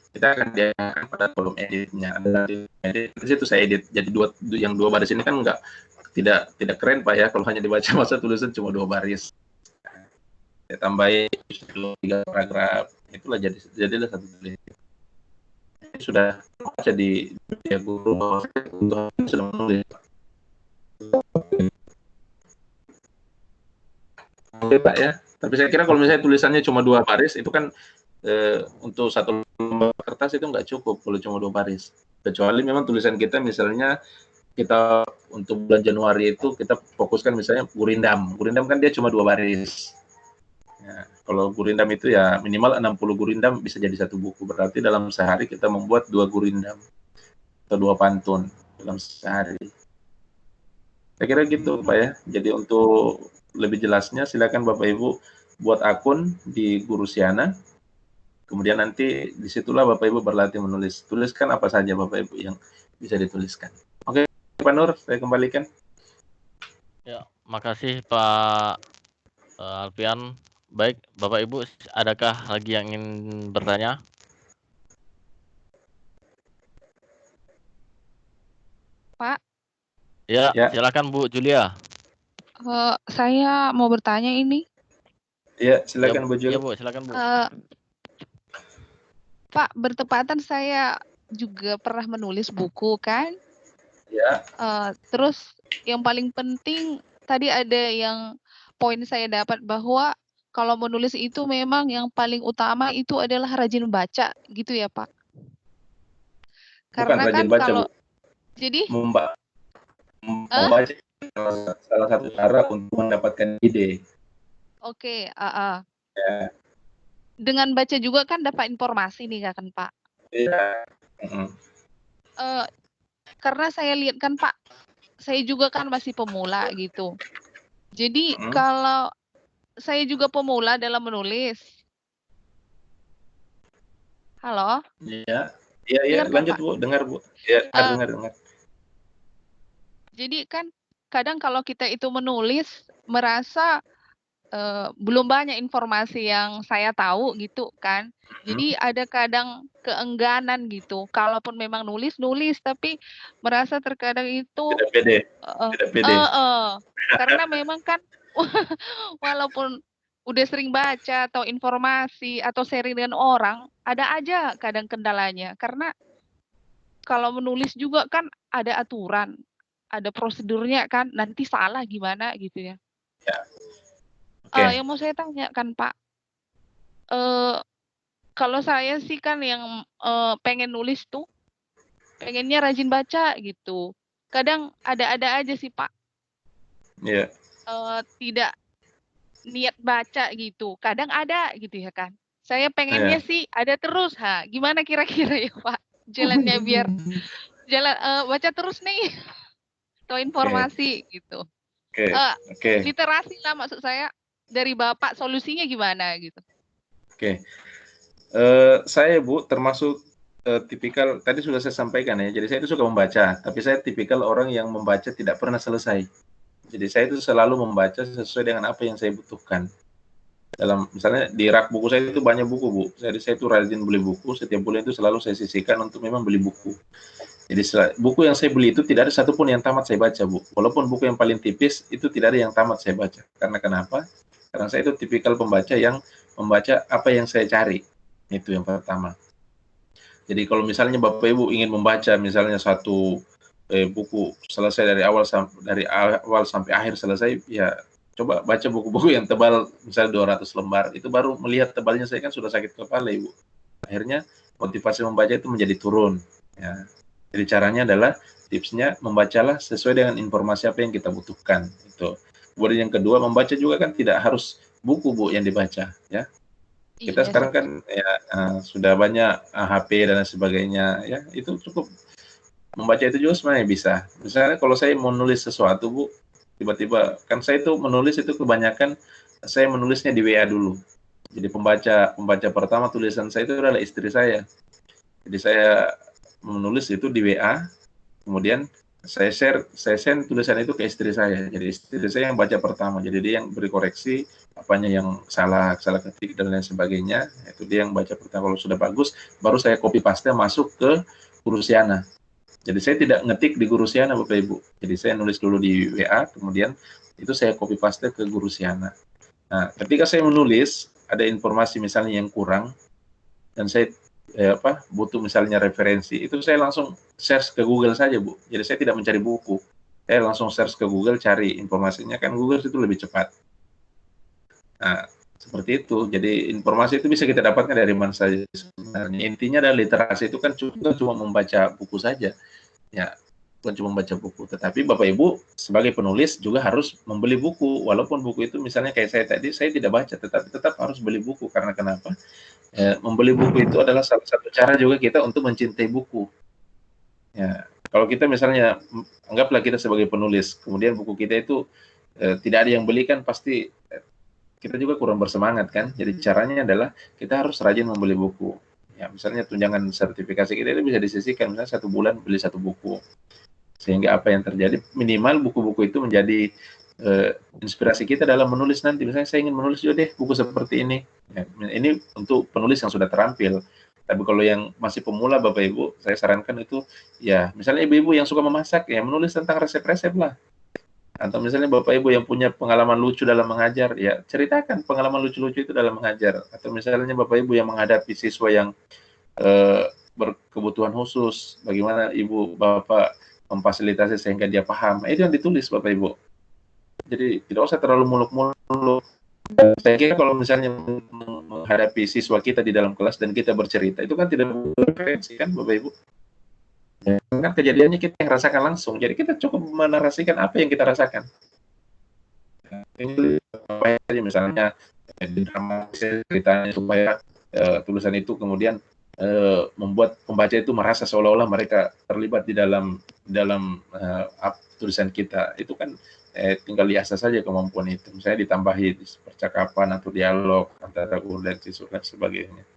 kita akan diakan pada kolom editnya. Ada edit di situ saya edit. Jadi yang 2 baris ini kan tidak keren Pak ya kalau hanya dibaca masa tulisan cuma 2 baris. Saya tambahin 3 paragraf. Itulah jadilah satu tulisan. Ini sudah baca di Media Guru sudah menulis. Oke Pak ya. Tapi saya kira kalau misalnya tulisannya cuma 2 baris itu kan untuk satu lembar kertas itu nggak cukup kalau cuma 2 baris. Kecuali memang tulisan kita misalnya kita untuk bulan Januari itu kita fokuskan misalnya gurindam. Gurindam kan dia cuma 2 baris. Ya, kalau gurindam itu ya minimal 60 gurindam bisa jadi satu buku. Berarti dalam sehari kita membuat 2 gurindam atau 2 pantun dalam sehari. Saya kira gitu Pak ya. Jadi untuk lebih jelasnya silakan Bapak Ibu buat akun di Guru Siana. Kemudian nanti disitulah Bapak Ibu berlatih menulis. Tuliskan apa saja Bapak Ibu yang bisa dituliskan. Oke Pak Nur, saya kembalikan. Ya, makasih Pak Alfian. Baik, Bapak Ibu, adakah lagi yang ingin bertanya? Pak? Ya, silakan Bu Julia. Saya mau bertanya ini. Ya, silakan Bu Julia. Ya, Bu, silakan Bu. Pak, bertepatan saya juga pernah menulis buku kan? Ya. Terus yang paling penting tadi ada yang poin saya dapat bahwa kalau menulis itu memang yang paling utama itu adalah rajin baca gitu ya Pak. Bukan Karena kan rajin baca, kalau Bu. jadi Membaca salah satu cara untuk mendapatkan ide. oke, Ya. dengan baca juga kan dapat informasi nih kan Pak. Iya. Karena saya lihat kan Pak, saya juga kan masih pemula gitu. Jadi kalau saya juga pemula dalam menulis. Halo? Iya. Iya, Dengar kan, lanjut Pak? Bu, dengar Bu. Ya, dengar. Jadi kan kadang kalau kita itu menulis merasa belum banyak informasi yang saya tahu gitu kan. Jadi ada kadang keengganan gitu. Kalaupun memang nulis tapi merasa terkadang itu Tidak pede. Tidak pede. karena memang kan walaupun udah sering baca atau informasi atau sharing dengan orang, ada aja kadang kendalanya. Karena kalau menulis juga kan ada aturan, ada prosedurnya kan, nanti salah gimana gitu ya. Ya. Okay. Yang mau saya tanyakan Pak, kalau saya sih kan yang pengen nulis tuh, pengennya rajin baca gitu. Kadang ada-ada aja sih Pak. Iya. Tidak niat baca gitu. Kadang ada gitu ya kan. Saya pengennya sih ada terus. Gimana kira-kira ya Pak? Jalannya biar baca terus nih. Atau informasi gitu. Oke. Literasi lah maksud saya. Dari Bapak solusinya gimana gitu? Oke. Saya Bu termasuk tipikal, tadi sudah saya sampaikan ya, jadi saya itu suka membaca, tapi saya tipikal orang yang membaca tidak pernah selesai. Jadi saya itu selalu membaca sesuai dengan apa yang saya butuhkan. Dalam misalnya di rak buku saya itu banyak buku Bu, jadi saya itu rajin beli buku, setiap bulan itu selalu saya sisihkan untuk memang beli buku. Jadi buku yang saya beli itu tidak ada satupun yang tamat saya baca Bu, walaupun buku yang paling tipis itu tidak ada yang tamat saya baca. Karena kenapa? Karena saya itu tipikal pembaca yang membaca apa yang saya cari. Itu yang pertama. Jadi kalau misalnya Bapak Ibu ingin membaca misalnya satu buku selesai dari awal sampai akhir selesai, ya coba baca buku-buku yang tebal, misalnya 200 lembar, itu baru melihat tebalnya saya kan sudah sakit kepala Ibu. Akhirnya motivasi membaca itu menjadi turun. Ya. Jadi caranya adalah tipsnya membacalah sesuai dengan informasi apa yang kita butuhkan. Itu. Kemudian yang kedua, membaca juga kan tidak harus buku Bu yang dibaca, ya. Kita sekarang kan ya sudah banyak HP dan sebagainya, ya itu cukup. Membaca itu juga sebenarnya bisa. Misalnya kalau saya mau nulis sesuatu Bu, tiba-tiba kan saya itu menulis itu kebanyakan saya menulisnya di WA dulu. Jadi pembaca pertama tulisan saya itu adalah istri saya. Jadi saya menulis itu di WA, kemudian saya send tulisan itu ke istri saya. Jadi istri saya yang baca pertama. Jadi dia yang beri koreksi apanya yang salah ketik dan lain sebagainya. Itu dia yang baca pertama. Kalau sudah bagus, baru saya copy paste masuk ke Gurusiana. Jadi saya tidak ngetik di Gurusiana Bapak Ibu. Jadi saya nulis dulu di WA, kemudian itu saya copy paste ke Gurusiana. Nah, ketika saya menulis ada informasi misalnya yang kurang dan saya butuh misalnya referensi, itu saya langsung search ke Google saja Bu. Jadi saya tidak mencari buku, saya langsung search ke Google cari informasinya, kan Google itu lebih cepat. Nah seperti itu. Jadi informasi itu bisa kita dapatkan dari mana saja sebenarnya. Intinya adalah literasi itu kan cuma membaca buku saja, ya bukan cuma membaca buku. Tetapi Bapak Ibu sebagai penulis juga harus membeli buku, walaupun buku itu misalnya kayak saya tadi, saya tidak baca, tetapi tetap harus beli buku. Karena kenapa? Membeli buku itu adalah salah satu cara juga kita untuk mencintai buku. Ya, kalau kita misalnya anggaplah kita sebagai penulis, kemudian buku kita itu tidak ada yang beli, kan pasti kita juga kurang bersemangat kan. Jadi caranya adalah kita harus rajin membeli buku. Ya, misalnya tunjangan sertifikasi kita itu bisa disisihkan, misalnya 1 bulan beli 1 buku. Sehingga apa yang terjadi, minimal buku-buku itu menjadi inspirasi kita dalam menulis nanti. Misalnya saya ingin menulis juga deh buku seperti ini. Ya, ini untuk penulis yang sudah terampil. Tapi kalau yang masih pemula Bapak Ibu, saya sarankan itu ya misalnya ibu-ibu yang suka memasak ya menulis tentang resep-resep lah. Atau misalnya Bapak Ibu yang punya pengalaman lucu dalam mengajar, ya ceritakan pengalaman lucu-lucu itu dalam mengajar. Atau misalnya Bapak Ibu yang menghadapi siswa yang berkebutuhan khusus, bagaimana Ibu Bapak memfasilitasi sehingga dia paham. Itu yang ditulis Bapak Ibu. Jadi tidak usah terlalu muluk-muluk. Saya kira kalau misalnya menghadapi siswa kita di dalam kelas dan kita bercerita, itu kan tidak referensi kan Bapak Ibu. Ya, kan kejadiannya kita yang rasakan langsung, jadi kita cukup menarasikan apa yang kita rasakan. Ini supaya misalnya di drama ceritanya supaya tulisan itu kemudian membuat pembaca itu merasa seolah-olah mereka terlibat di dalam tulisan kita. Itu kan tinggal diasah saja kemampuan itu. Misalnya ditambahi percakapan atau dialog antara guru dan siswa dan sebagainya.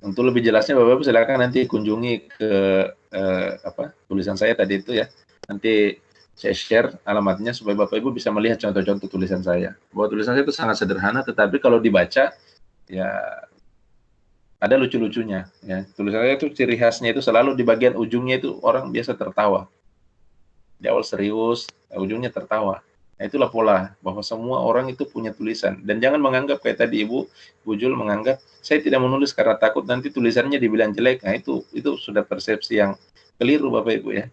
Untuk lebih jelasnya Bapak-Ibu silakan nanti kunjungi ke tulisan saya tadi itu ya. Nanti saya share alamatnya supaya Bapak Ibu bisa melihat contoh-contoh tulisan saya. Bahwa tulisan saya itu sangat sederhana, tetapi kalau dibaca ya ada lucu-lucunya. Ya. Tulisan saya itu ciri khasnya itu selalu di bagian ujungnya itu orang biasa tertawa. Di awal serius, ujungnya tertawa. Nah, itulah pola bahwa semua orang itu punya tulisan. Dan jangan menganggap kayak tadi Bu Jul menganggap saya tidak menulis karena takut nanti tulisannya dibilang jelek. Nah, itu sudah persepsi yang keliru Bapak Ibu ya.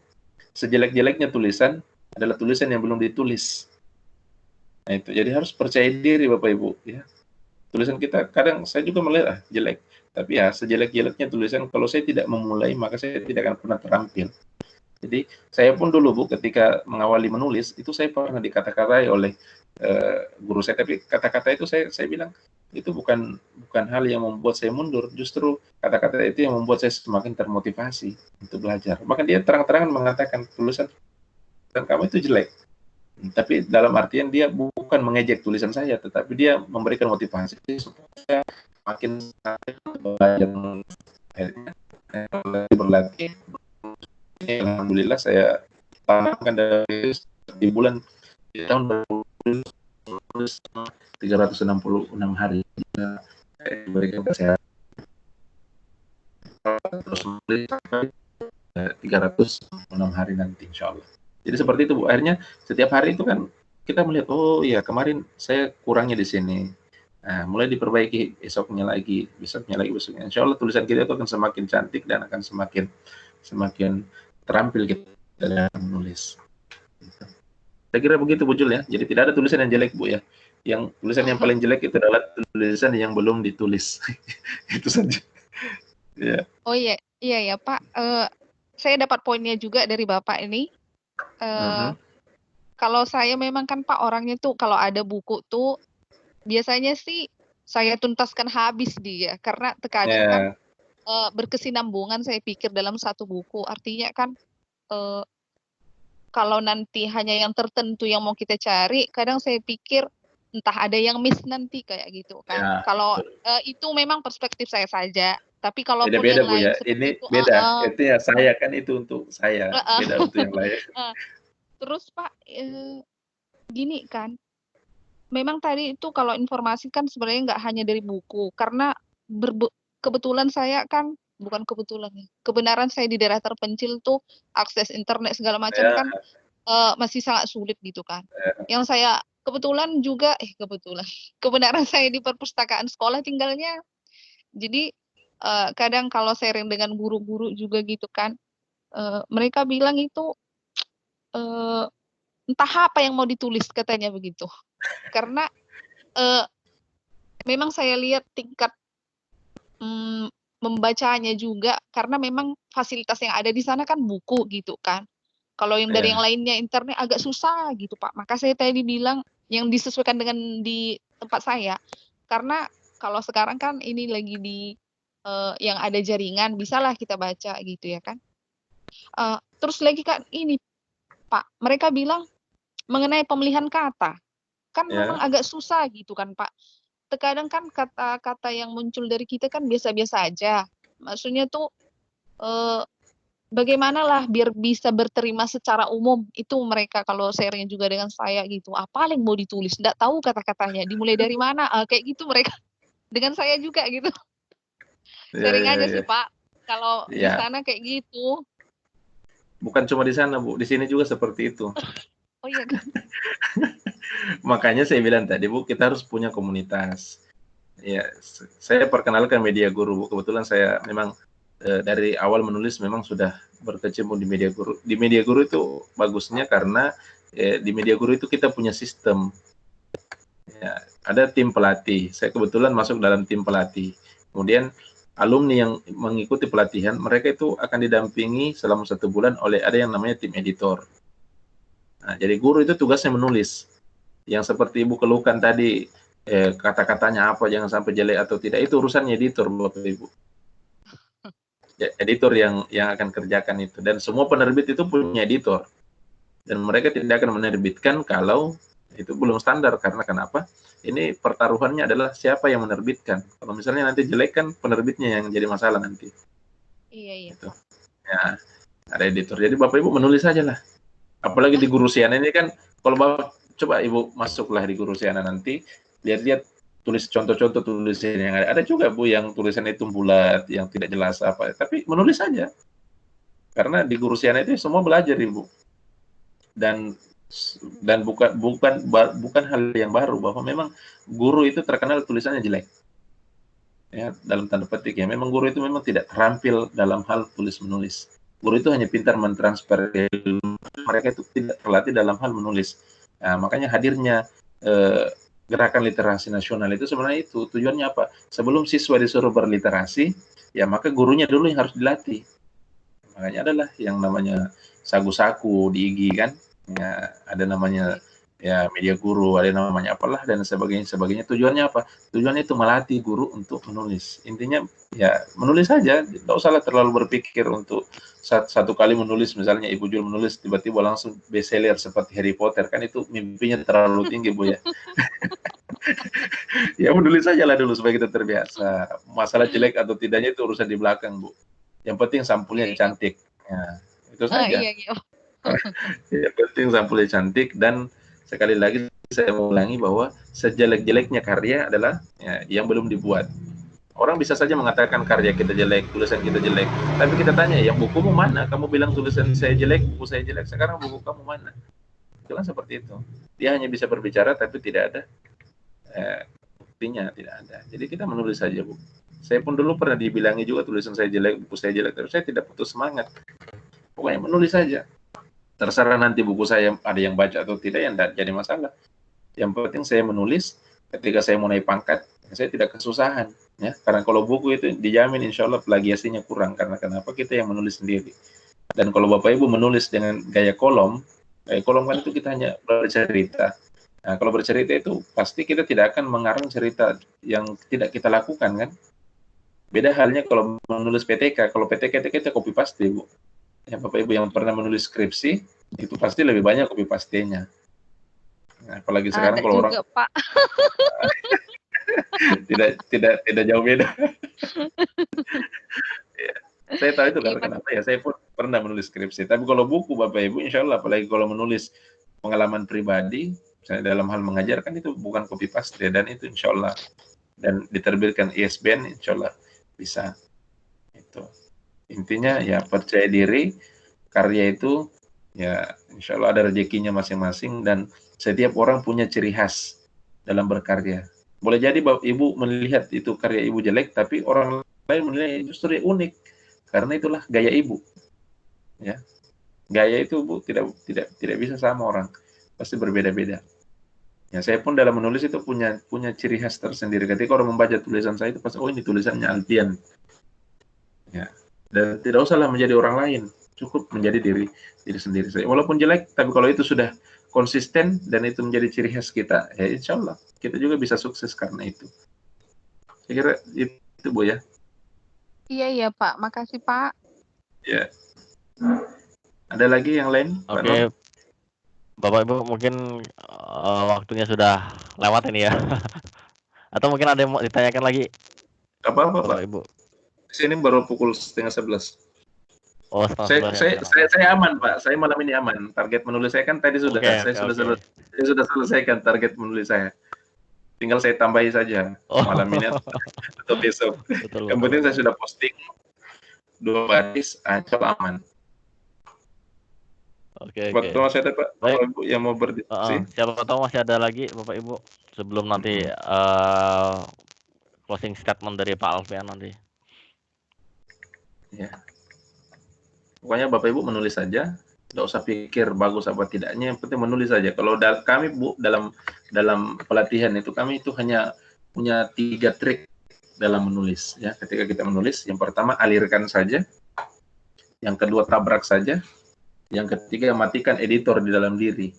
Sejelek-jeleknya tulisan adalah tulisan yang belum ditulis. Nah, itu jadi harus percaya diri Bapak Ibu ya. Tulisan kita kadang saya juga melihat jelek. Tapi ya sejelek-jeleknya tulisan kalau saya tidak memulai maka saya tidak akan pernah terampil. Jadi saya pun dulu Bu ketika mengawali menulis itu saya pernah dikata-katai oleh guru saya, tapi kata-kata itu saya bilang itu bukan hal yang membuat saya mundur, justru kata-kata itu yang membuat saya semakin termotivasi untuk belajar. Maka dia terang-terangan mengatakan tulisan kamu itu jelek, tapi dalam artian dia bukan mengejek tulisan saya, tetapi dia memberikan motivasi supaya makin belajar, berlatih. Alhamdulillah saya tanamkan dari di tahun 366 hari diberikan kesehatan terus sampai 306 hari nanti insya Allah. Jadi seperti itu Bu, akhirnya setiap hari itu kan kita melihat oh iya kemarin saya kurangnya di sini. Nah, mulai diperbaiki besoknya lagi, besoknya. Insya Allah tulisan kita itu akan semakin cantik dan akan semakin terampil kita dalam menulis. Saya kira begitu Bu Jul ya. Jadi tidak ada tulisan yang jelek Bu ya. Yang tulisan yang paling jelek itu adalah tulisan yang belum ditulis. Itu saja. Ya. Oh iya Pak. Saya dapat poinnya juga dari Bapak ini. Kalau saya memang kan Pak orangnya tuh kalau ada buku tuh biasanya sih saya tuntaskan habis dia karena terkadang kan berkesinambungan saya pikir dalam satu buku. Artinya kan kalau nanti hanya yang tertentu yang mau kita cari, kadang saya pikir entah ada yang miss nanti kayak gitu kan. Ya, kalau itu memang perspektif saya saja. Tapi kalau beda yang Bu lain ya. Ini itu, beda. Itu ya saya kan itu untuk saya. Beda untuk yang lain. Terus Pak gini kan. Memang tadi itu kalau informasi kan sebenarnya nggak hanya dari buku, karena kebetulan saya kan, bukan kebetulan ya, kebenaran saya di daerah terpencil tuh akses internet segala macam kan masih sangat sulit gitu kan. Yang saya kebetulan juga, kebenaran saya di perpustakaan sekolah tinggalnya, jadi kadang kalau sharing dengan guru-guru juga gitu kan, mereka bilang itu entah apa yang mau ditulis katanya begitu. Karena memang saya lihat tingkat membacanya juga karena memang fasilitas yang ada di sana kan buku gitu kan. Kalau yang dari yang lainnya internet agak susah gitu Pak. Maka saya tadi bilang yang disesuaikan dengan di tempat saya. Karena kalau sekarang kan ini lagi di yang ada jaringan bisalah kita baca gitu ya kan. Terus lagi kan ini Pak, mereka bilang mengenai pemilihan kata. Kan memang agak susah gitu kan Pak. Terkadang kan kata-kata yang muncul dari kita kan biasa-biasa aja. Maksudnya tuh bagaimana lah biar bisa berterima secara umum. Itu mereka kalau sharing juga dengan saya gitu. Apa yang mau ditulis? Nggak tahu kata-katanya. Dimulai dari mana? Kayak gitu mereka. Dengan saya juga gitu. Sharing aja sih Pak. Kalau di sana kayak gitu. Bukan cuma di sana Bu, di sini juga seperti itu. Oh iya kan? Makanya saya bilang tadi Bu, kita harus punya komunitas. Ya, saya perkenalkan Media Guru Bu. Kebetulan saya memang dari awal menulis memang sudah berkecimpung di Media Guru. Di Media Guru itu bagusnya karena di Media Guru itu kita punya sistem. Ya, ada tim pelatih. Saya kebetulan masuk dalam tim pelatih. Kemudian alumni yang mengikuti pelatihan, mereka itu akan didampingi selama 1 bulan oleh ada yang namanya tim editor. Nah, jadi guru itu tugasnya menulis. Yang seperti Ibu keluhkan tadi, kata-katanya apa, jangan sampai jelek atau tidak, itu urusannya editor, Bapak Ibu. Ya, editor yang akan kerjakan itu. Dan semua penerbit itu punya editor. Dan mereka tidak akan menerbitkan kalau itu belum standar. Karena kenapa? Ini pertaruhannya adalah siapa yang menerbitkan. Kalau misalnya nanti jelek kan penerbitnya yang jadi masalah nanti. Iya. Gitu. Ya, ada editor. Jadi Bapak Ibu menulis saja lah. Apalagi di Guru Siana ini kan, kalau Bapak coba Ibu masuklah di Guru Siana nanti, lihat-lihat tulis contoh-contoh tulisan yang ada. Ada juga Bu yang tulisannya itu bulat, yang tidak jelas apa. Tapi menulis saja. Karena di Guru Siana itu semua belajar Ibu. Dan bukan hal yang baru bahwa memang guru itu terkenal tulisannya jelek. Ya, dalam tanda petik ya, memang guru itu memang tidak terampil dalam hal tulis menulis. Guru itu hanya pintar mentransfer ilmu, mereka itu tidak terlatih dalam hal menulis. Nah, makanya hadirnya gerakan literasi nasional itu sebenarnya itu tujuannya apa? Sebelum siswa disuruh berliterasi, ya maka gurunya dulu yang harus dilatih. Makanya adalah yang namanya sagu-saku di IGI kan, ya, ada namanya ya media guru, ada namanya apalah dan sebagainya. Tujuannya apa? Tujuannya itu melatih guru untuk menulis. Intinya ya menulis saja, tidak usahlah terlalu berpikir untuk satu kali menulis, misalnya Ibu Jul menulis tiba-tiba langsung bestseller seperti Harry Potter, kan itu mimpinya terlalu tinggi Bu ya. Ya menulis saja lah dulu supaya kita terbiasa. Masalah jelek atau tidaknya itu urusan di belakang Bu. Yang penting sampulnya cantik. Ya, itu saja. Iya. Yang penting sampulnya cantik. Dan sekali lagi saya mau ulangi bahwa sejelek-jeleknya karya adalah ya, yang belum dibuat. Orang bisa saja mengatakan karya kita jelek, tulisan kita jelek. Tapi kita tanya, yang bukumu mana? Kamu bilang tulisan saya jelek, buku saya jelek. Sekarang buku kamu mana? Itu kan seperti itu. Dia hanya bisa berbicara tapi tidak ada buktinya, tidak ada. Jadi kita menulis saja Bu. Saya pun dulu pernah dibilangi juga tulisan saya jelek, buku saya jelek, tapi saya tidak putus semangat. Pokoknya menulis saja. Terserah nanti buku saya ada yang baca atau tidak, yang tidak jadi masalah. Yang penting saya menulis, ketika saya mau naik pangkat, saya tidak kesusahan. Ya, karena kalau buku itu dijamin insya Allah plagiasinya kurang. Karena kenapa? Kita yang menulis sendiri. Dan kalau Bapak Ibu menulis dengan gaya kolom kan itu kita hanya bercerita. Nah, kalau bercerita itu pasti kita tidak akan mengarang cerita yang tidak kita lakukan kan. Beda halnya kalau menulis PTK. Kalau PTK kita copy paste Bu. Ya, Bapak Ibu yang pernah menulis skripsi itu pasti lebih banyak copy paste-nya. Nah, apalagi sekarang kalau juga, orang Pak. tidak jauh beda. Ya, saya tahu itu karena kenapa ya, saya pun pernah menulis skripsi. Tapi kalau buku Bapak Ibu insya Allah, apalagi kalau menulis pengalaman pribadi, misalnya dalam hal mengajar kan itu bukan copy paste, dan itu insya Allah dan diterbitkan ISBN insya Allah bisa. Itu intinya ya, percaya diri, karya itu ya insya Allah ada rezekinya masing-masing, dan setiap orang punya ciri khas dalam berkarya. Boleh jadi Bapak Ibu melihat itu karya Ibu jelek, tapi orang lain menilai justru unik, karena itulah gaya Ibu. Ya, gaya itu Bu tidak bisa sama orang, pasti berbeda-beda. Ya, saya pun dalam menulis itu punya ciri khas tersendiri. Ketika orang membaca tulisan saya itu pasti, oh ini tulisannya Alfian. Ya, dan tidak usahlah menjadi orang lain, cukup menjadi diri sendiri saya. Walaupun jelek, tapi kalau itu sudah konsisten dan itu menjadi ciri khas kita, ya insya Allah kita juga bisa sukses karena itu. Saya kira itu Bu ya. Iya Pak, makasih Pak. Ya. Ada lagi yang lain? Oke, Bapak Ibu mungkin waktunya sudah lewat ini ya. Atau mungkin ada yang mau ditanyakan lagi? Apa-apa Pak Ibu. Sini baru pukul 10:30. Oh, saya aman Pak, saya malam ini aman. Target menulis saya kan tadi sudah, saya sudah selesaikan target menulis saya. Tinggal saya tambahi saja malam ini atau besok. Yang penting saya sudah posting 2 baris, coba aman. Oke. Waktu masih ada Pak, Bapak Ibu yang mau berdiskusi. Siapa tahu masih ada lagi Bapak Ibu sebelum nanti closing statement dari Pak Alfian nanti. Ya. Pokoknya Bapak Ibu menulis saja, tidak usah pikir bagus apa tidaknya, yang penting menulis saja. Kalau kami Bu dalam pelatihan itu, kami itu hanya punya 3 trik dalam menulis. Ya, ketika kita menulis, yang pertama alirkan saja, yang kedua tabrak saja, yang ketiga matikan editor di dalam diri.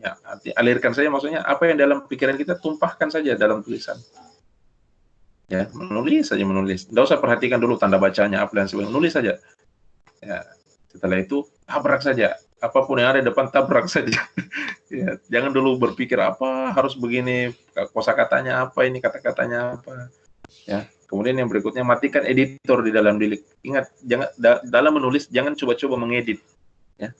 Ya, alirkan saja maksudnya apa yang dalam pikiran kita tumpahkan saja dalam tulisan. Ya, menulis saja menulis. Tidak usah perhatikan dulu tanda bacanya apa dan sebagainya. Menulis saja. Ya, setelah itu tabrak saja. Apapun yang ada di depan tabrak saja. Ya, jangan dulu berpikir apa harus begini, kosakatanya apa, ini kata-katanya apa. Ya, kemudian yang berikutnya matikan editor di dalam diri. Ingat, jangan dalam menulis jangan coba-coba mengedit. Ya.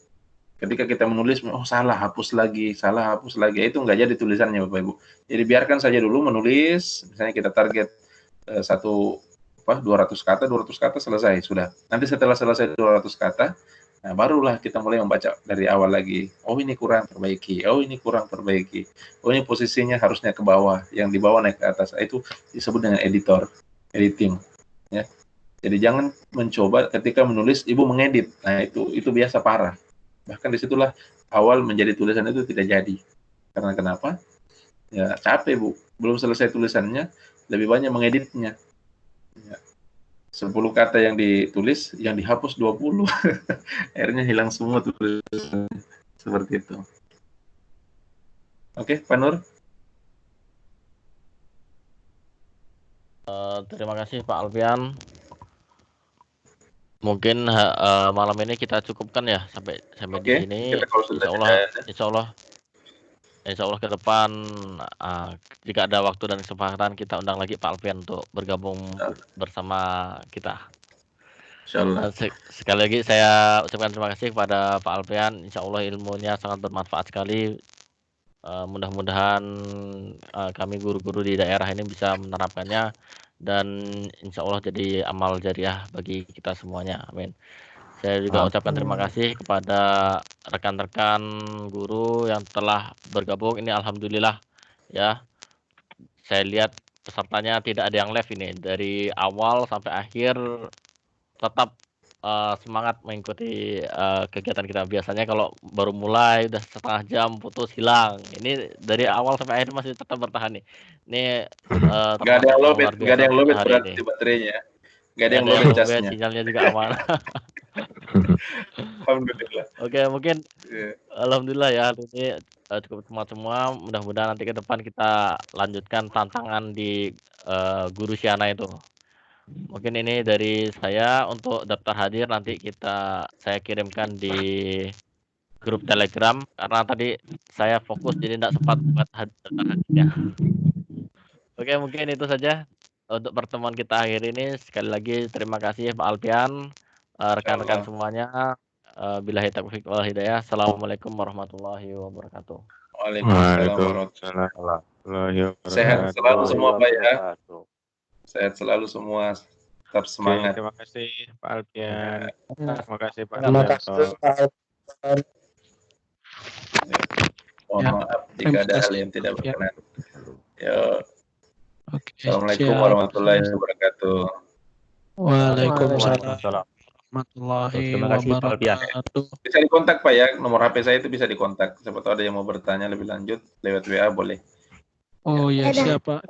Ketika kita menulis, oh salah, hapus lagi, itu nggak jadi tulisannya Bapak Ibu. Jadi biarkan saja dulu menulis, misalnya kita target 200 kata selesai sudah. Nanti setelah selesai 200 kata, nah barulah kita mulai membaca dari awal lagi. Oh ini kurang perbaiki, oh ini kurang perbaiki, oh ini posisinya harusnya ke bawah, yang di bawah naik ke atas. Itu disebut dengan editing. Ya. Jadi jangan mencoba ketika menulis ibu mengedit. Nah itu biasa parah. Bahkan disitulah awal menjadi tulisan itu tidak jadi. Karena kenapa? Ya capek Bu, belum selesai tulisannya, lebih banyak mengeditnya. Ya. 10 kata yang ditulis, yang dihapus 20. Akhirnya hilang semua tulisannya. Seperti itu. Oke, Pak Nur. Terima kasih Pak Alfian. Mungkin malam ini kita cukupkan ya sampai di sini. Insya Allah ke depan jika ada waktu dan kesempatan kita undang lagi Pak Alfian untuk bergabung bersama kita. Insyaallah. Sekali lagi saya ucapkan terima kasih kepada Pak Alfian. Insya Allah ilmunya sangat bermanfaat sekali. Mudah-mudahan kami guru-guru di daerah ini bisa menerapkannya dan insya Allah jadi amal jariah bagi kita semuanya. Amin. Saya juga ucapkan terima kasih kepada rekan-rekan guru yang telah bergabung. Ini alhamdulillah ya. Saya lihat pesertanya tidak ada yang left ini. Dari awal sampai akhir tetap semangat mengikuti kegiatan kita. Biasanya kalau baru mulai udah setengah jam putus hilang. Ini dari awal sampai akhir masih tetap bertahan nih. Ini nggak ada yang lobet berarti baterainya. Nggak ada yang lobet casnya. Sinyalnya juga aman. Alhamdulillah. Oke, mungkin alhamdulillah ya hari ini cukup semua. Mudah-mudahan nanti ke depan kita lanjutkan tantangan di Guru Siana itu. Mungkin ini dari saya. Untuk daftar hadir nanti saya kirimkan di grup Telegram karena tadi saya fokus jadi tidak sempat buat daftar hadirnya. Oke, mungkin itu saja untuk pertemuan kita akhir ini. Sekali lagi terima kasih Pak Alfian, rekan-rekan semuanya. Billahi taufiq wal hidayah. Assalamualaikum warahmatullahi wabarakatuh. Waalaikumsalam warahmatullahi wabarakatuh. Sehat selalu semua Pak ya. Sehat selalu semua. Tetap semangat. Terima kasih Pak Alfian. Terima kasih Pak Alfian. Mohon maaf jika ada hal yang tidak berkenan. Assalamualaikum warahmatullahi wabarakatuh. Waalaikumsalam warahmatullahi wabarakatuh. Bisa dikontak Pak ya, nomor HP saya itu bisa dikontak. Siapa tahu ada yang mau bertanya lebih lanjut lewat WA boleh. Oh ya siap Pak.